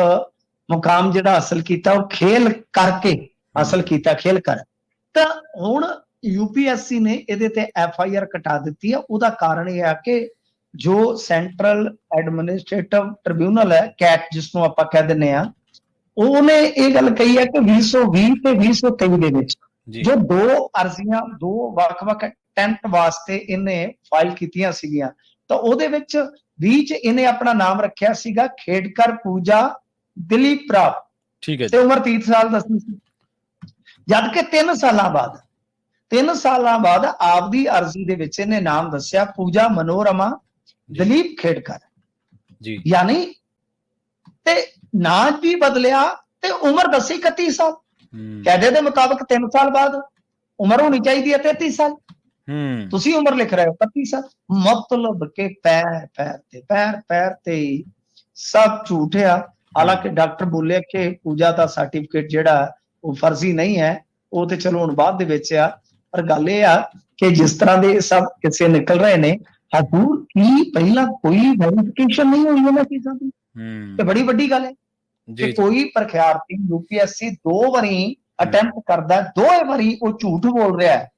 ਮੁਕਾਮ ਜਿਹੜਾ ਹਾਸਲ ਕੀਤਾ ਉਹ ਖੇਲ ਕਰਕੇ ਹਾਸਲ ਕੀਤਾ, ਖੇਲ ਕਰ। ਤਾਂ ਹੁਣ UPSC ਨੇ ਇਹਦੇ ਤੇ FIR ਕਟਾ ਦਿੱਤੀ ਆ। ਉਹਦਾ ਕਾਰਨ ਇਹ ਆ ਕਿ ਜੋ ਸੈਂਟਰਲ ਐਡਮਿਨਿਸਟ੍ਰੇਟਿਵ ਟ੍ਰਿਬਿਊਨਲ ਹੈ, ਕੈਟ ਜਿਸ ਨੂੰ ਆਪਾਂ ਕਹਿ ਦਿੰਦੇ ਆ, ਉਹਨੇ ਇਹ ਗੱਲ ਕਹੀ ਹੈ ਕਿ 2020 ਤੇ 2023 ਦੇ ਵਿੱਚ ਜੋ ਦੋ ਅਰਜ਼ੀਆਂ ਦੋ ਵੱਖ-ਵੱਖ ਟੈਂਟ ਵਾਸਤੇ ਇਹਨੇ ਫਾਈਲ ਕੀਤੀਆਂ ਸੀਗੀਆਂ, ਤਾਂ ਉਹਦੇ ਵਿੱਚ 20 ਚ ਇਹਨੇ ਆਪਣਾ ਨਾਮ ਰੱਖਿਆ ਸੀਗਾ ਖੇਡਕਰ ਪੂਜਾ ਦਿਲੀਪ ਰਾਵ, ਠੀਕ ਹੈ, ਤੇ ਉਮਰ 30 ਸਾਲ ਦੱਸੀ ਸੀ। ਜਦ ਕਿ 3 ਸਾਲਾਂ ਬਾਅਦ ਆਪਦੀ ਅਰਜ਼ੀ ਦੇ ਵਿੱਚ ਇਹਨੇ ਨਾਮ ਦੱਸਿਆ ਪੂਜਾ ਮਨੋਰਮਾ ਦਲੀਪ ਖੇਡਕਰ ਜੀ, ਯਾਨੀ ਤੇ ਨਾਂ ਵੀ ਬਦਲਿਆ ਤੇ ਉਮਰ ਦੱਸੀ 31 ਸਾਲ। ਕਾਇਦੇ ਦੇ ਮੁਤਾਬਕ 3 ਸਾਲ ਬਾਅਦ ਉਮਰ ਹੋਣੀ ਚਾਹੀਦੀ ਹੈ 33 ਸਾਲ। ਤੁਸੀਂ ਉਮਰ ਲਿਖ ਰਹੇ ਹੋ 31 ਸਾਲ। ਮਤਲਬ ਕਿ ਪੈਰ ਤੇ ਸਭ ਝੂਠ ਆ। ਹਾਲਾਂਕਿ ਡਾਕਟਰ ਬੋਲਿਆ ਕਿ ਪੂਜਾ ਦਾ ਸਰਟੀਫਿਕੇਟ ਜਿਹੜਾ ਉਹ ਫਰਜ਼ੀ ਨਹੀਂ ਹੈ, ਉਹ ਤੇ ਚਲੋ ਹੁਣ ਬਾਅਦ ਦੇ ਵਿੱਚ ਆ, ਪਰ ਗੱਲ ਇਹ ਆ ਕਿ ਜਿਸ ਤਰ੍ਹਾਂ ਦੇ ਸਭ ਕਿਸੇ ਨਿਕਲ ਰਹੇ ਨੇ, ਹਜ਼ੂਰ ਕੀ ਪਹਿਲਾਂ ਕੋਈ ਵੈਰੀਫਿਕੇਸ਼ਨ ਨਹੀਂ ਹੋਈ ਇਹਨਾਂ ਚੀਜ਼ਾਂ ਦੀ, ਤੇ ਬੜੀ ਵੱਡੀ ਗੱਲ ਹੈ ਕਿ ਕੋਈ ਪ੍ਰਖਿਆਰਥੀ UPSC 2 ਵਾਰੀ ਅਟੈਂਪਟ ਕਰਦਾ, 2 ਵਾਰੀ ਉਹ ਝੂਠ ਬੋਲ ਰਿਹਾ ਹੈ,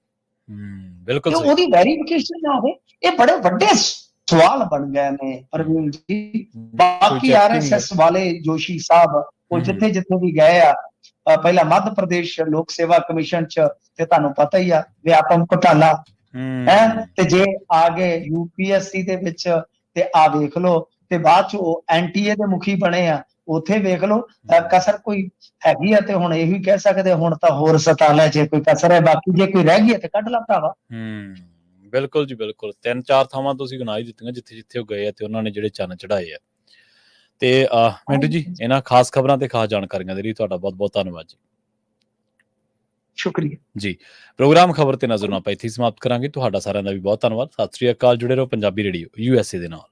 ਬਿਲਕੁਲ, ਉਹਦੀ ਵੈਰੀਫਿਕੇਸ਼ਨ ਨਾ ਹੋਵੇ। ਇਹ ਬੜੇ ਵੱਡੇ ਸਵਾਲ ਬਣ ਗਏ ਨੇ ਪ੍ਰਵੀਨ ਜੀ। ਬਾਕੀ RSS ਵਾਲੇ ਜੋਸ਼ੀ ਸਾਹਿਬ ਉਹ ਜਿੱਥੇ ਵੀ ਗਏ ਆ, ਪਹਿਲਾਂ ਮੱਧ ਪ੍ਰਦੇਸ਼ ਲੋਕ ਸੇਵਾ ਕਮਿਸ਼ਨ ਚ, ਤੇ ਤੁਹਾਨੂੰ ਪਤਾ ਹੀ ਆ ਵਿਆਪਕ ਘੁਟਾਲਾ ਹੈ, ਤੇ ਜੇ ਆ ਗਏ UPSC ਦੇ ਵਿੱਚ ਤੇ ਆ ਵੇਖ ਲਓ, ਤੇ ਬਾਅਦ ਚ ਉਹ NTA ਦੇ ਮੁਖੀ ਬਣੇ ਆ, ਉੱਥੇ ਵੇਖ ਲਓ ਕਸਰ ਕੋਈ ਹੈਗੀ ਆ ਤੇ ਹੁਣ ਇਹ ਵੀ ਕਹਿ ਸਕਦੇ ਹੁਣ ਤਾਂ ਹੋਰ ਸਤਾ ਲੈ ਜੇ ਕੋਈ ਕਸਰ ਹੈ, ਬਾਕੀ ਜੇ ਕੋਈ ਰਹਿ ਗਈ ਹੈ ਤੇ ਕੱਢ ਲਾ ਭਰਾਵਾ। ਬਿਲਕੁਲ ਜੀ, ਬਿਲਕੁਲ। 3-4 ਥਾਵਾਂ ਤੁਸੀਂ ਗਿਣਾਈ ਦਿੱਤੀਆਂ ਜਿੱਥੇ ਉਹ ਗਏ ਆ ਤੇ ਉਹਨਾਂ ਨੇ ਜਿਹੜੇ ਚੰਨ ਚੜਾਏ ਆ। ਤੇ ਮਿੰਟੂ ਜੀ, ਇਹਨਾਂ ਖਾਸ ਖਬਰਾਂ ਤੇ ਖਾਸ ਜਾਣਕਾਰੀਆਂ ਦੇ ਲਈ ਤੁਹਾਡਾ ਬਹੁਤ-ਬਹੁਤ ਧੰਨਵਾਦ ਜੀ। ਸ਼ੁਕਰੀਆ ਜੀ। ਪ੍ਰੋਗਰਾਮ ਖਬਰ ਤੇ ਨਜ਼ਰ ਨੂੰ ਆਪਾਂ ਇੱਥੇ ਸਮਾਪਤ ਕਰਾਂਗੇ। ਤੁਹਾਡਾ ਸਾਰਿਆਂ ਦਾ ਵੀ ਬਹੁਤ ਧੰਨਵਾਦ। ਸਤਿ ਸ੍ਰੀ ਅਕਾਲ। ਜੁੜੇ ਰਹੋ ਪੰਜਾਬੀ ਰੇਡੀਓ USA ਦੇ ਨਾਲ।